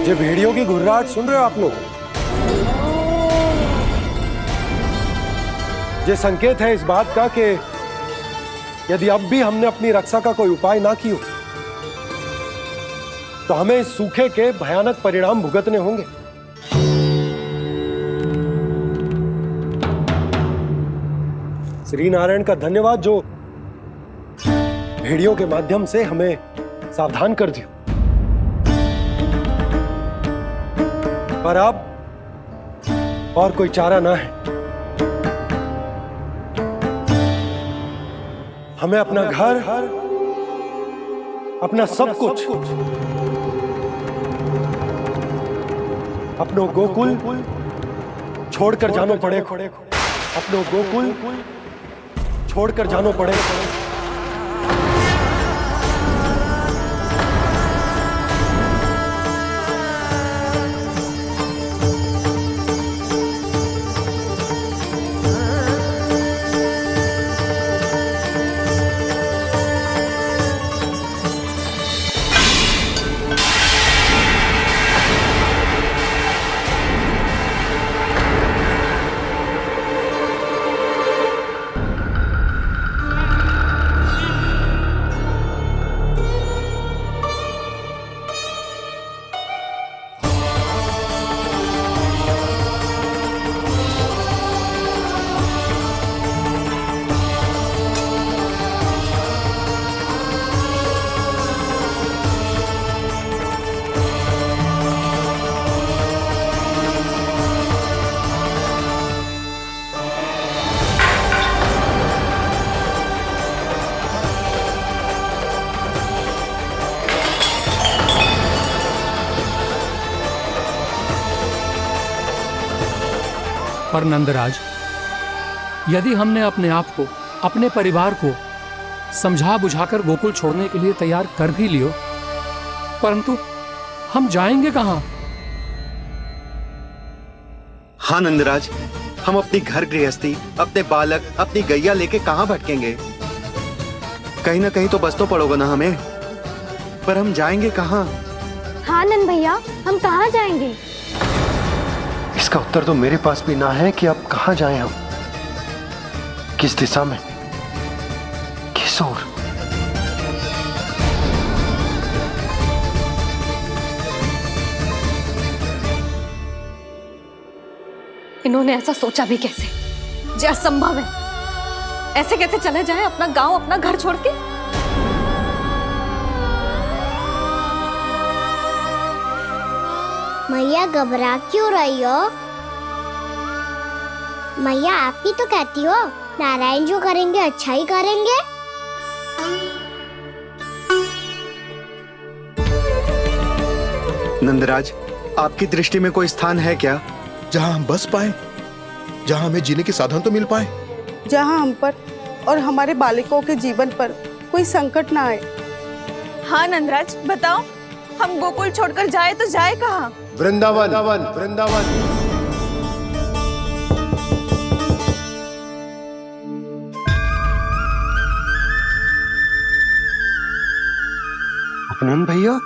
ये भेड़ियों की घुर्राहट सुन रहे हो आप लोग? ये संकेत है इस बात का कि यदि अब भी हमने अपनी रक्षा का कोई उपाय ना किया तो हमें इस सूखे के भयानक परिणाम भुगतने होंगे। श्री नारायण का धन्यवाद जो भेड़ियों के माध्यम से हमें सावधान कर दिया। पर अब और कोई चारा ना है। हमें अपना घर, अपना सब कुछ, अपनो गोकुल छोड़कर जानो पड़ेगा। अपनो गोकुल छोड़कर जानो पड़ेगा। पर नंदराज, यदि हमने अपने आप को, अपने परिवार को समझा बुझाकर गोकुल छोड़ने के लिए तैयार कर भी लियो, परंतु हम जाएंगे कहाँ? हाँ नंदराज, हम अपनी घर गृहस्थी, अपने बालक, अपनी गैया लेके कहाँ भटकेंगे? कहीं ना कहीं तो बस तो पड़ोगे ना हमें, पर हम जाएंगे कहाँ? हाँ नंद भैया, हम कहाँ जाएंगे? इसका उत्तर तो मेरे पास भी ना है कि अब कहाँ जाएं हम, किस दिशा में, किस ओर। इन्होंने ऐसा सोचा भी कैसे? जो असंभव है। ऐसे कैसे चले जाएं अपना गांव, अपना घर छोड़ के? मैया घबरा क्यों रही हो? मैया आप ही तो कहती हो नारायण जो करेंगे अच्छा ही करेंगे। नंदराज, आपकी दृष्टि में कोई स्थान है क्या जहां हम बस पाए, जहां हमें जीने के साधन तो मिल पाए, जहां हम पर और हमारे बालकों के जीवन पर कोई संकट ना आए। हाँ नंदराज, बताओ हम गोकुल छोड़कर जाए तो जाए कहाँ? वृंदावन, वृंदावन। अपनन भैया,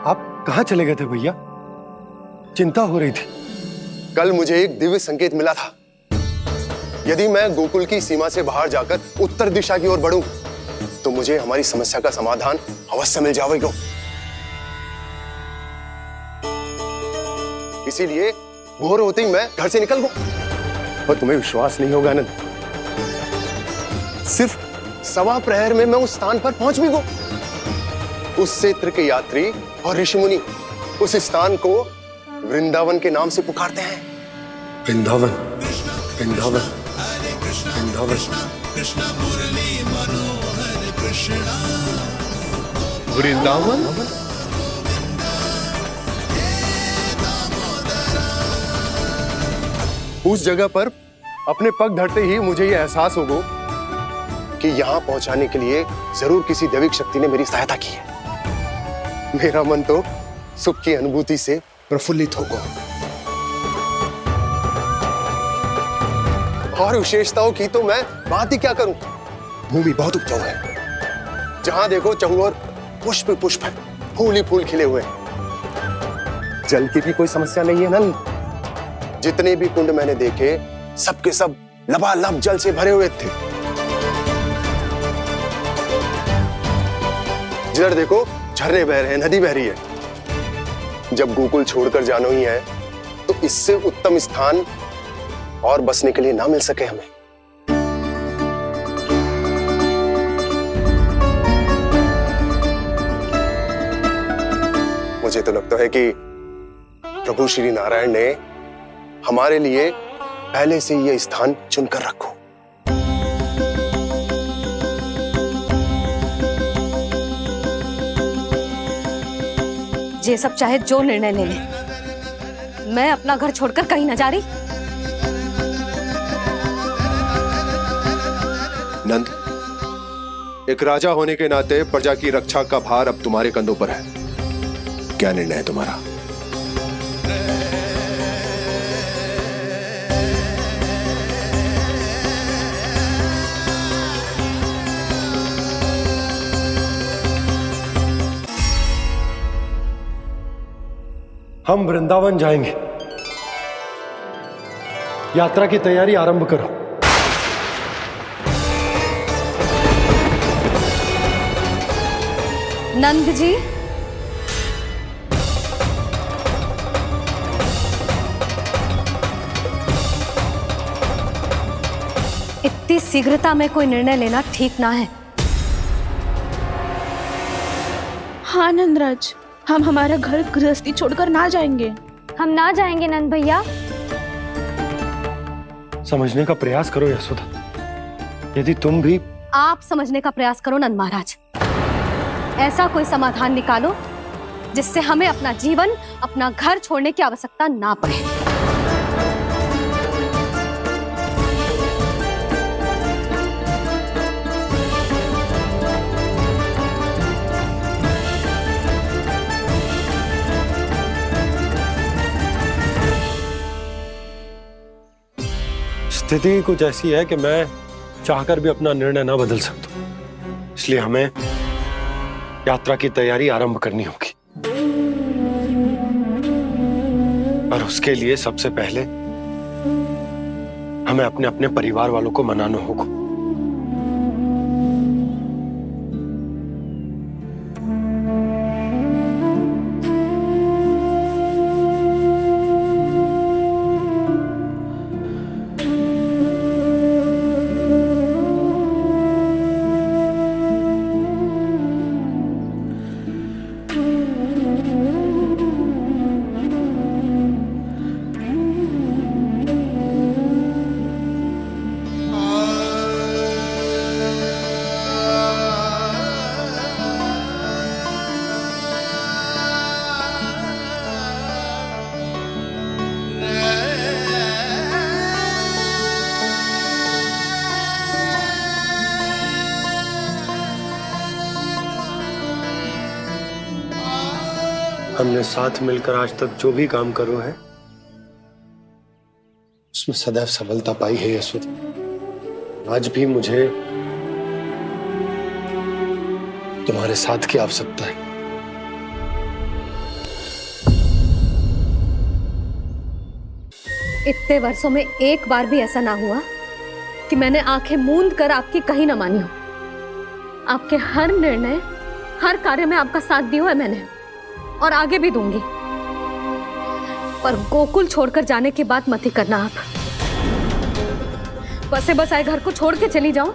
आप कहाँ चले गए थे भैया? चिंता हो रही थी। कल मुझे एक दिव्य संकेत मिला था। यदि मैं गोकुल की सीमा से बाहर जाकर उत्तर दिशा की ओर बढ़ूं, तो मुझे हमारी समस्या का समाधान अवश्य मिल जाएगा। इसीलिए भोर होते ही मैं घर से निकल गया। और तुम्हें विश्वास नहीं होगा आनंद, सिर्फ सवा प्रहर में मैं उस स्थान पर पहुंच भी गया। उस क्षेत्र के यात्री और ऋषिमुनि उस स्थान को वृंदावन के नाम से पुकारते हैं। वृंदावन, वृंदावन, वृंदावन। वृंदावन। उस जगह पर अपने पग धरते ही मुझे यह एहसास होगा कि यहां पहुंचाने के लिए जरूर किसी दैविक शक्ति ने मेरी सहायता की है। मेरा मन तो सुख की अनुभूति से प्रफुल्लित होगा। और विशेषताओं की तो मैं बात ही क्या करूं। भूमि बहुत उपजाऊ है, जहां देखो चहुओर पुष्प पुष्प है, फूल ही फूल खिले हुए हैं। जल की भी कोई समस्या नहीं है नंद। जितने भी कुंड मैंने देखे, सबके सब लबालब जल से भरे हुए थे। जिधर देखो झरने बह रहे हैं, नदी बह रही है। जब गोकुल छोड़कर जाना ही है, तो इससे उत्तम स्थान और बसने के लिए ना मिल सके हमें। मुझे तो लगता है कि प्रभु श्री नारायण ने हमारे लिए पहले से यह स्थान चुनकर रखो। ये सब चाहे जो निर्णय ले ले, मैं अपना घर छोड़कर कहीं न जा रही। नंद, एक राजा होने के नाते प्रजा की रक्षा का भार अब तुम्हारे कंधों पर है। क्या निर्णय है तुम्हारा? हम वृंदावन जाएंगे। यात्रा की तैयारी आरंभ करो। नंद जी, इतनी शीघ्रता में कोई निर्णय लेना ठीक ना है। हाँ नंदराज, हम हमारा घर गृहस्थी छोड़कर ना जाएंगे। हम ना जाएंगे नंद भैया। समझने का प्रयास करो यशोदा। यदि तुम भी आप समझने का प्रयास करो नंद महाराज। ऐसा कोई समाधान निकालो जिससे हमें अपना जीवन, अपना घर छोड़ने की आवश्यकता ना पड़े। स्थिति कुछ ऐसी है कि मैं चाहकर भी अपना निर्णय ना बदल सकता, इसलिए हमें यात्रा की तैयारी आरंभ करनी होगी। और उसके लिए सबसे पहले हमें अपने अपने परिवार वालों को मनाना होगा। हमने साथ मिलकर आज तक जो भी काम करो है उसमें सदैव सफलता पाई है यशोदा। आज भी मुझे तुम्हारे साथ की आवश्यकता है। इतने वर्षों में एक बार भी ऐसा ना हुआ कि मैंने आंखें मूंद कर आपकी कहीं ना मानी हो। आपके हर निर्णय, हर कार्य में आपका साथ दिया है मैंने, और आगे भी दूंगी। पर गोकुल छोड़कर जाने की बात मत ही करना आप। बसे बसाए घर को छोड़ के चली जाऊं,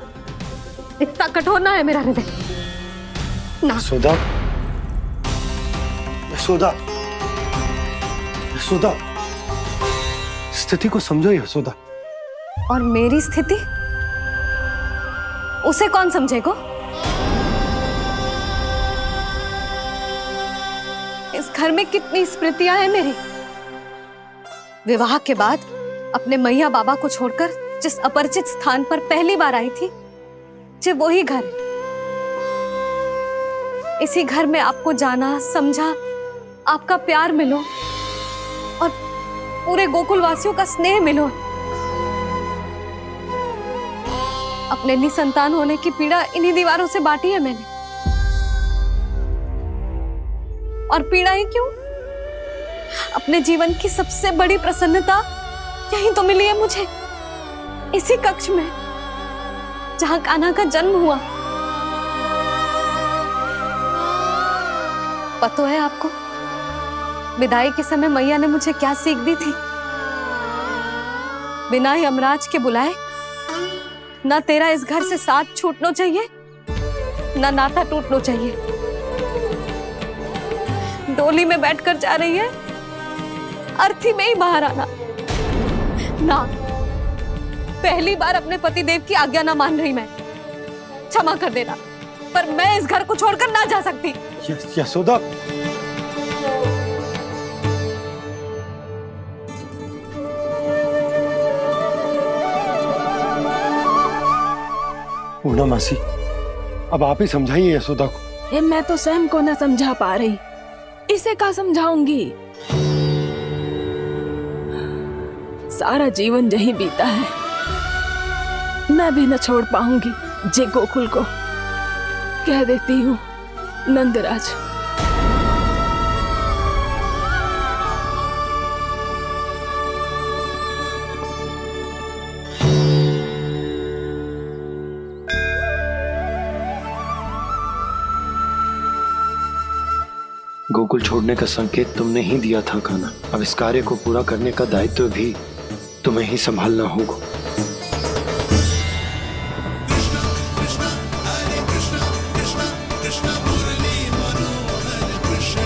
इतना कठोर ना है मेरा हृदय ना। यशोदा, यशोदा, यशोदा, स्थिति को समझो यशोदा। और मेरी स्थिति उसे कौन समझेगा? इस घर में कितनी स्मृतियां हैं मेरी। विवाह के बाद अपने मैया बाबा को छोड़कर जिस अपरिचित स्थान पर पहली बार आई थी, जो वही घर। इसी घर में आपको जाना, समझा, आपका प्यार मिलो और पूरे गोकुल वासियों का स्नेह मिलो। अपने निसंतान होने की पीड़ा इन्हीं दीवारों से बांटी है मैंने। और पीड़ा ही क्यों? अपने जीवन की सबसे बड़ी प्रसन्नता यही तो मिली है मुझे, इसी कक्ष में जहां कान्हा का जन्म हुआ। पता है आपको विदाई के समय मैया ने मुझे क्या सीख दी थी? बिना ही यमराज के बुलाए ना तेरा इस घर से साथ छूटना चाहिए, ना नाता टूटना चाहिए। डोली में बैठकर जा रही है, अर्थी में ही बाहर आना ना। पहली बार अपने पतिदेव की आज्ञा ना मान रही मैं, क्षमा कर देना, पर मैं इस घर को छोड़कर ना जा सकती। यशोदा, पूर्णा मासी, अब आप ही समझाइए यशोदा को। मैं तो स्वयं को न समझा पा रही, इसे क्या समझाऊंगी? सारा जीवन यही बीता है, मैं भी न छोड़ पाऊंगी जे गोकुल को। कह देती हूँ नंदराज। गोकुल छोड़ने का संकेत तुमने ही दिया था कान्हा। अब इस कार्य को पूरा करने का दायित्व भी तुम्हें ही संभालना होगा। कृष्ण कृष्ण कृष्ण मुरली मनोहर कृष्ण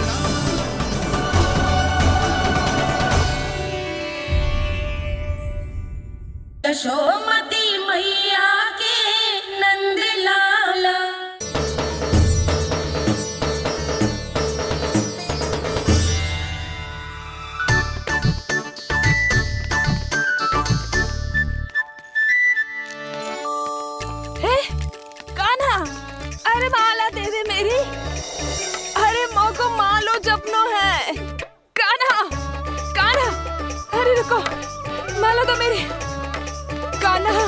यशोमती मैया के नंद लाला। कान्हा, अरे माला दे दे मेरी। अरे मोको मालो जपनो है। कान्हा, कान्हा, अरे रुको, माला दो मेरी। कान्हा,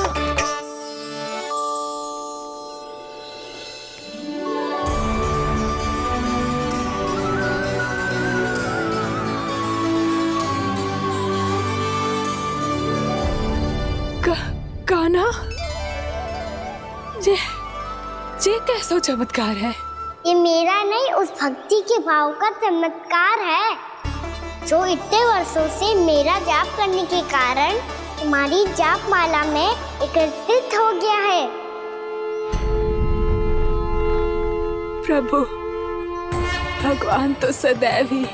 कान्हा, ये कैसा चमत्कार है? ये मेरा नहीं, उस भक्ति के भाव का चमत्कार है जो इतने वर्षों से मेरा जाप करने के कारण तुम्हारी जाप माला में एकत्रित हो गया है। प्रभु, भगवान तो सदैव ही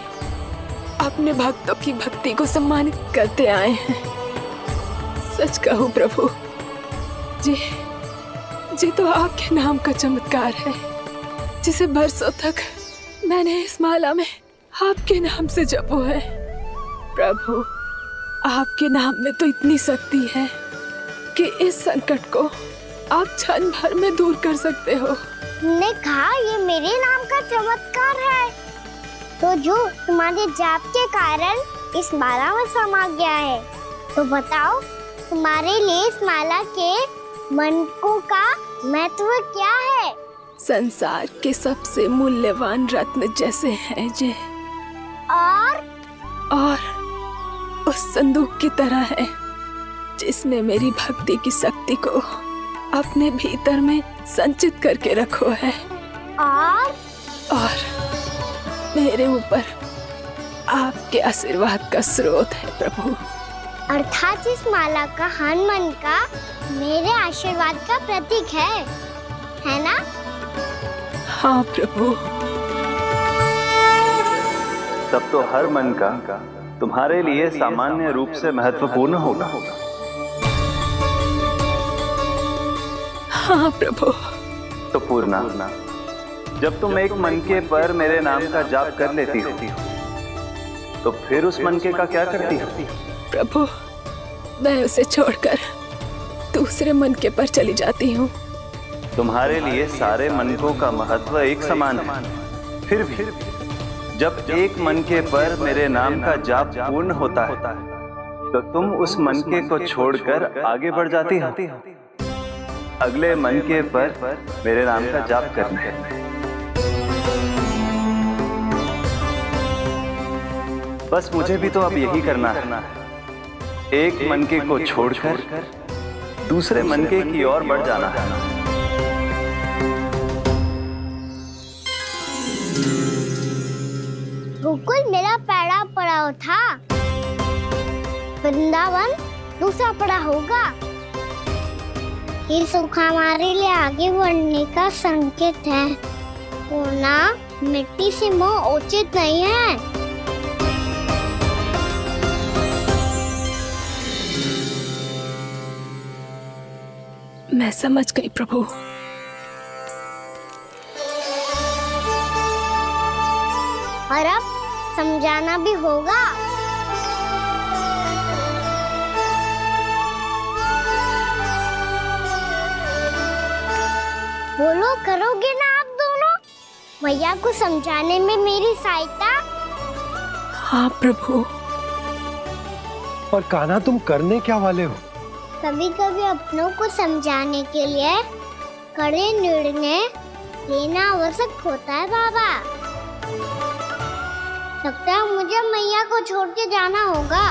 अपने भक्तों की भक्ति को सम्मानित करते आए हैं। सच कहूं प्रभु, जी तो आपके नाम का चमत्कार है, जिसे बरसों तक मैंने इस माला में आपके नाम से जपो है। प्रभु, आपके नाम में तो इतनी शक्ति है कि इस संकट को आप क्षण भर में दूर कर सकते हो। तुमने कहा ये मेरे नाम का चमत्कार है, तो जो तुम्हारे जाप के कारण इस माला में समा गया है, तो बताओ तुम्हारे लिए इस माला के मनकों का महत्व क्या है? संसार के सबसे मूल्यवान रत्न जैसे हैं जे, और उस संदूक की तरह है जिसने मेरी भक्ति की शक्ति को अपने भीतर में संचित करके रखो है, और मेरे ऊपर आपके आशीर्वाद का स्रोत है प्रभु। अर्थात इस माला का हनुमान का मेरे आशीर्वाद का प्रतीक है ना? हाँ प्रभु। तब तो हर मन का तुम्हारे लिए सामान्य रूप से महत्वपूर्ण होगा। हाँ प्रभु। तो पूर्णा, जब तुम एक मनके पर मेरे नाम का जाप कर लेती हो, तो फिर उस मनके का क्या करती हो? प्रभु, मैं उसे छोड़कर दूसरे मनके पर चली जाती हूँ। तुम्हारे लिए सारे मनकों का महत्व एक समान है, फिर भी जब एक मनके पर मेरे नाम का जाप पूर्ण होता है, तो तुम उस मनके को छोड़कर आगे बढ़ जाती हो अगले मनके पर मेरे नाम का जाप करने। बस मुझे भी तो अब यही करना है, एक मनके को छोड़कर दूसरे मनके की ओर बढ़ जाना है। गोकुल मेरा पहला पड़ाव था, वृंदावन दूसरा पड़ाव होगा। ये सुख हमारे लिए आगे बढ़ने का संकेत है, होना मिट्टी से मोह उचित नहीं है। मैं समझ गई प्रभु। और अब समझाना भी होगा। बोलो, करोगे ना आप दोनों? भैया को समझाने में मेरी सहायता? हाँ प्रभु। और कान्हा, तुम करने क्या वाले हो? कभी कभी अपनों को समझाने के लिए कड़े निर्णय लेना आवश्यक होता है बाबा। लगता है मुझे मैया को छोड़ के जाना होगा।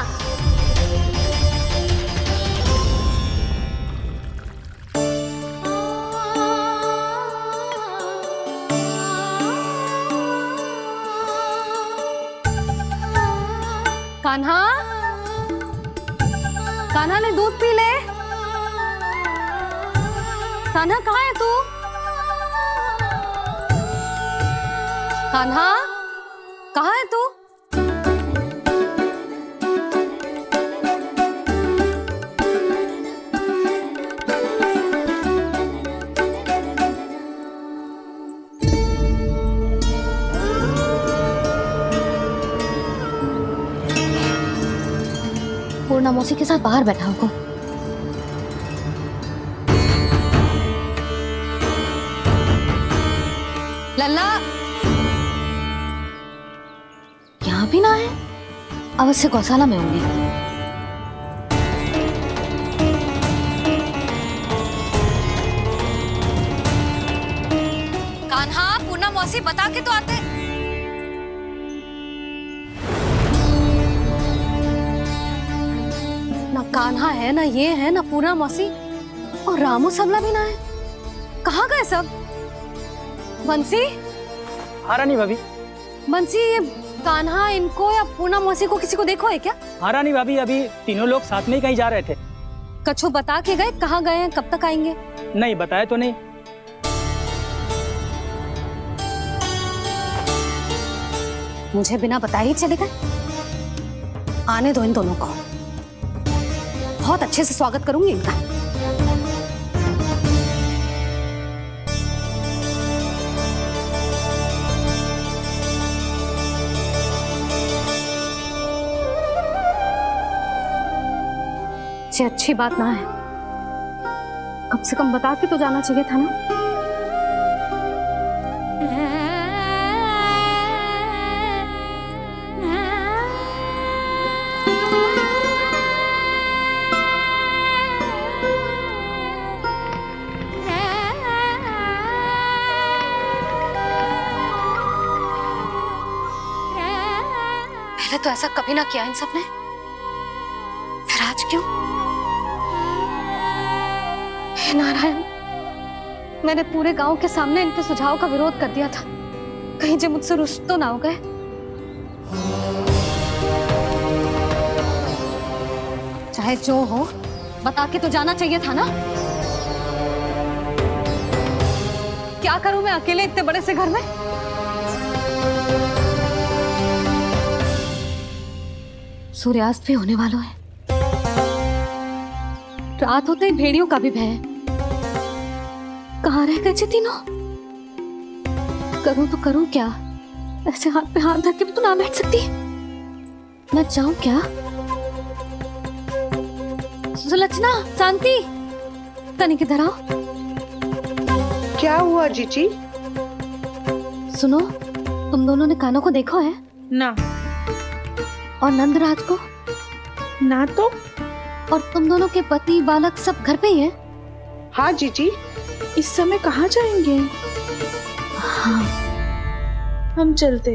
कान्हा, कान्हा ने दूध पी ले। कान्हा कहाँ है तू? कान्हा, कहाँ है तू? पूर्णा मौसी के साथ बाहर बैठा होगा। लल्ला यहाँ भी ना है, अवश्य गौशाला में होंगे। कान्हा, पूर्णा मौसी बता के तो आते। ना कान्हा है, ना ये है, ना पूर्णा मौसी, और रामू सबला भी ना है। कहाँ गए सब? बंसी? हाँ रानी भाभी। बंसी, ये कान्हा इनको या पूर्णा मौसी को किसी को देखो है क्या? हाँ रानी भाभी, अभी तीनों लोग साथ में ही कहीं जा रहे थे। कछु बता के गए कहाँ गए हैं, कब तक आएंगे? नहीं बताया तो नहीं। मुझे बिना बताए ही चले गए? आने दो इन दोनों को, बहुत अच्छे से स्वागत करूंगी इनका। ये अच्छी बात ना है, कम से कम बता के तो जाना चाहिए था ना। पहले तो ऐसा कभी ना किया इन सब ने, फिर आज क्यों? हे नारायण, मैंने पूरे गांव के सामने इनके सुझाव का विरोध कर दिया था, कहीं जो मुझसे रुष्ट तो ना हो गए। चाहे जो हो, बता के तो जाना चाहिए था ना। क्या करूं मैं अकेले इतने बड़े से घर में? सूर्यास्त भी होने वाला है, रात होते ही भेड़ियों का भी भय है। कहाँ रह गए तीनों? करूं तो करूं क्या? ऐसे हाथ पे हाथ धर के भी तो ना बैठ सकती। मैं जाऊं क्या? सुलक्षणा, शांति, तनिक इधर आओ। क्या हुआ जीजी? सुनो, तुम दोनों ने कानों को देखो है ना? और नंदराज को ना तो। और तुम दोनों के पति बालक सब घर पे ही हैं? हाँ जीजी, इस समय कहाँ जाएंगे? हाँ, हम चलते।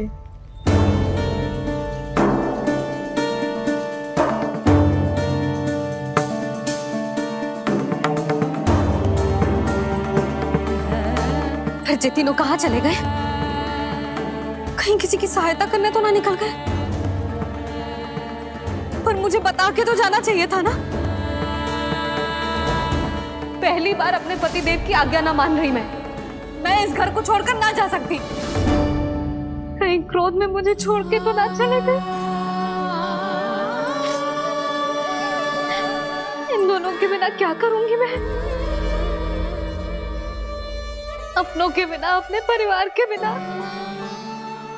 फिर ये तीनों कहाँ चले गए? कहीं किसी की सहायता करने तो ना निकल गए? पर मुझे बता के तो जाना चाहिए था ना। पहली बार अपने पतिदेव की आज्ञा ना मान रही मैं इस घर को छोड़कर ना जा सकती। कहीं क्रोध में मुझे छोड़ के तो ना चले गए। इन दोनों के बिना क्या करूंगी मैं? अपनों के बिना, अपने परिवार के बिना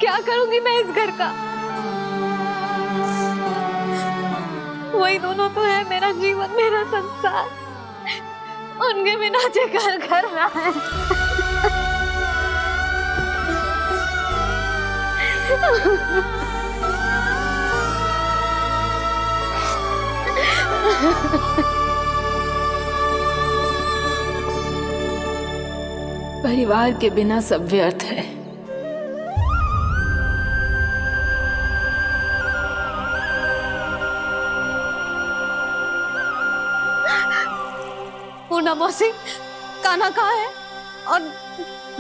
क्या करूंगी मैं इस घर का? वही दोनों तो है मेरा जीवन, मेरा संसार। उनके बिना जो घर घर रहा है। परिवार के बिना सब व्यर्थ है। पूर्णा मौसी, कान्हा कहाँ है? और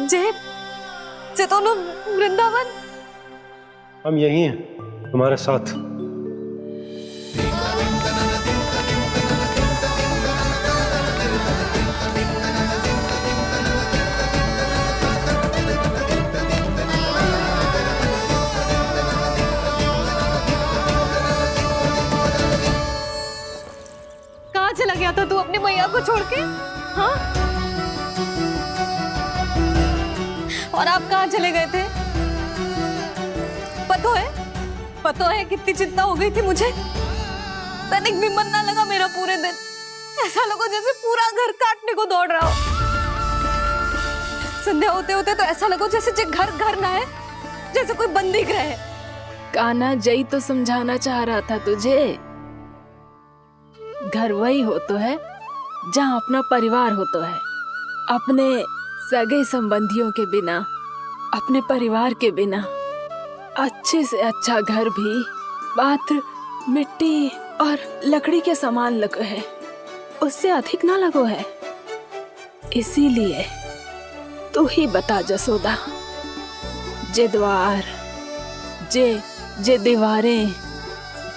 जे दोनों वृंदावन? हम यही हैं, तुम्हारे साथ। कहाँ चला गया था तू अपनी मैया को छोड़ के? हाँ? और आप कहाँ चले गए थे? पता है कितनी चिंता हो गई थी मुझे। तनिक भी मन ना लगा मेरा पूरे दिन। ऐसा लगा जैसे पूरा घर काटने को दौड़ रहा हो। संध्या होते होते तो ऐसा लगा जैसे जे घर घर ना है, जैसे कोई बंदी गृह है। कान्हा जय तो समझाना चाह रहा था तुझे। घर वही हो तो है जहाँ अपना परिवार हो तो है। अपने सगे संबंधियों के बिना, अपने परिवार के बिना अच्छे से अच्छा घर भी पात्र मिट्टी और लकड़ी के समान लगो है, उससे अधिक ना लगो है। इसीलिए तू ही बता जसोदा, जे द्वार, जे दीवारें,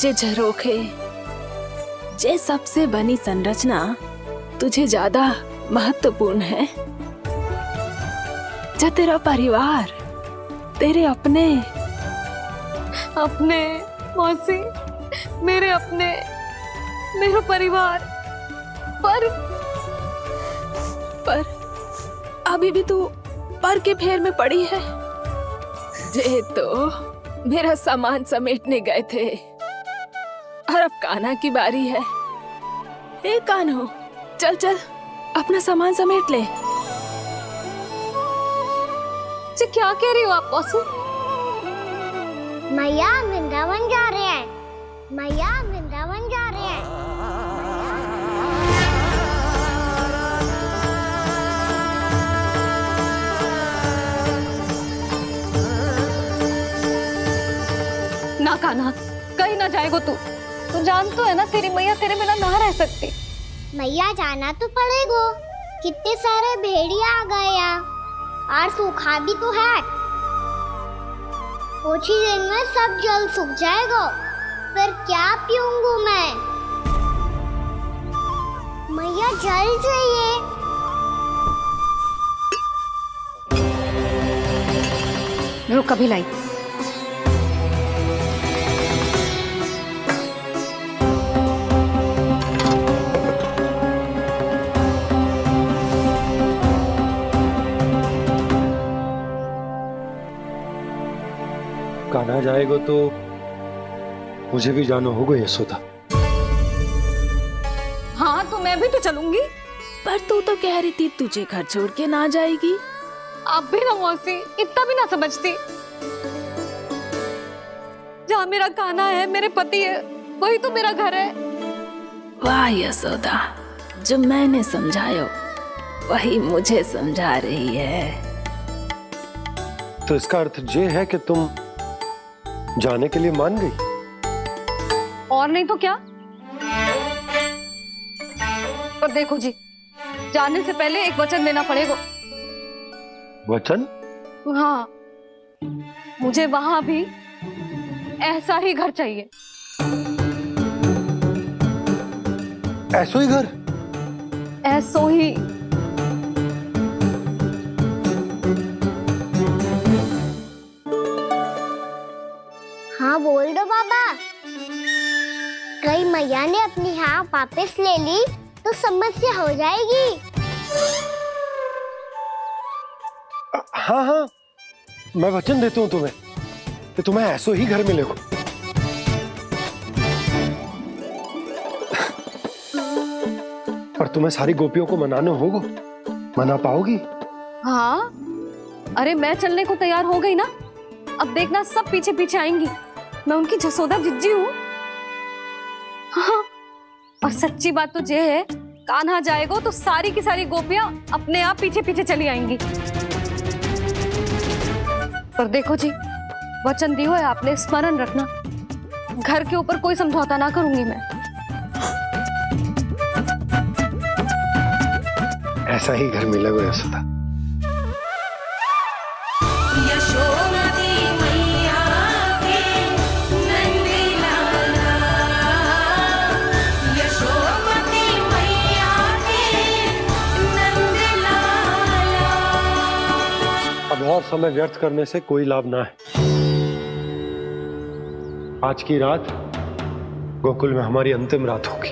जे झरोखे, जे सबसे बनी संरचना तुझे ज्यादा महत्वपूर्ण है? जा तेरा परिवार, तेरे अपने मौसी, मेरे अपने, मेरा परिवार, पर अभी भी तू पर के फेर में पड़ी है। जे तो मेरा सामान समेटने गए थे और अब कान्हा की बारी है। हे कान्हो, चल चल अपना सामान समेट ले। जी क्या कह रही हो आप मौसी? मैया वृंदावन जा रहे हैं, मैया वृंदावन जा रहे हैं। ना कान्हा, कहीं ना जाएगो तू। तू जान तो है ना तेरी मैया तेरे बिना ना रह सकती। मैया जाना तो पड़ेगा, कितने सारे भेड़िया आ गए यहाँ और सूखा भी तो है। कुछ ही दिन में सब जल सूख जाएगा, फिर क्या पीऊंगा मैं? मैया जल चाहिए। रुक अभी लाई। कान्हा जाएगा तो मुझे भी जाना होगा यशोदा। हाँ तो मैं भी तो चलूंगी। पर तू तो कह रही थी तुझे घर छोड़ के ना जाएगी। आप भी ना मौसी, इतना भी ना समझती। जहाँ मेरा कान्हा है, मेरे पति है, वही तो मेरा घर है। वाह यशोदा, जो मैंने समझायो वही मुझे समझा रही है। तो इसका अर्थ ये है कि तुम जाने के लिए मान गई? और नहीं तो क्या। और देखो जी, जाने से पहले एक वचन देना पड़ेगा। वचन? हाँ, मुझे वहां भी ऐसा ही घर चाहिए। ऐसो ही घर? ऐसो ही। हाँ बोल दो बाबा। कहीं मैया ने अपनी हाँ वापस ले ली तो समस्या हो जाएगी। हाँ हाँ, मैं वचन देता हूँ तुम्हें कि तुम्हें ऐसो ही घर मिलेगा। पर तुम्हें सारी गोपियों को मनाना होगा। मना पाओगी? हाँ, अरे मैं चलने को तैयार हो गई ना। अब देखना सब पीछे पीछे आएंगी। मैं उनकी जसोदा जिज्जी हूँ। हाँ, और सच्ची बात तो ये है, कान्हा जाएगा तो सारी की सारी गोपियां अपने आप पीछे पीछे चली आएंगी। पर देखो जी, वचन दियो है आपने, स्मरण रखना। घर के ऊपर कोई समझौता ना करूंगी मैं। ऐसा ही घर मिलेगा यशोदा। यशोमती मैया के नंदी लाला, यशोमती मैया के नंदी लाला। अब और समय व्यर्थ करने से कोई लाभ ना है। आज की रात गोकुल में हमारी अंतिम रात होगी।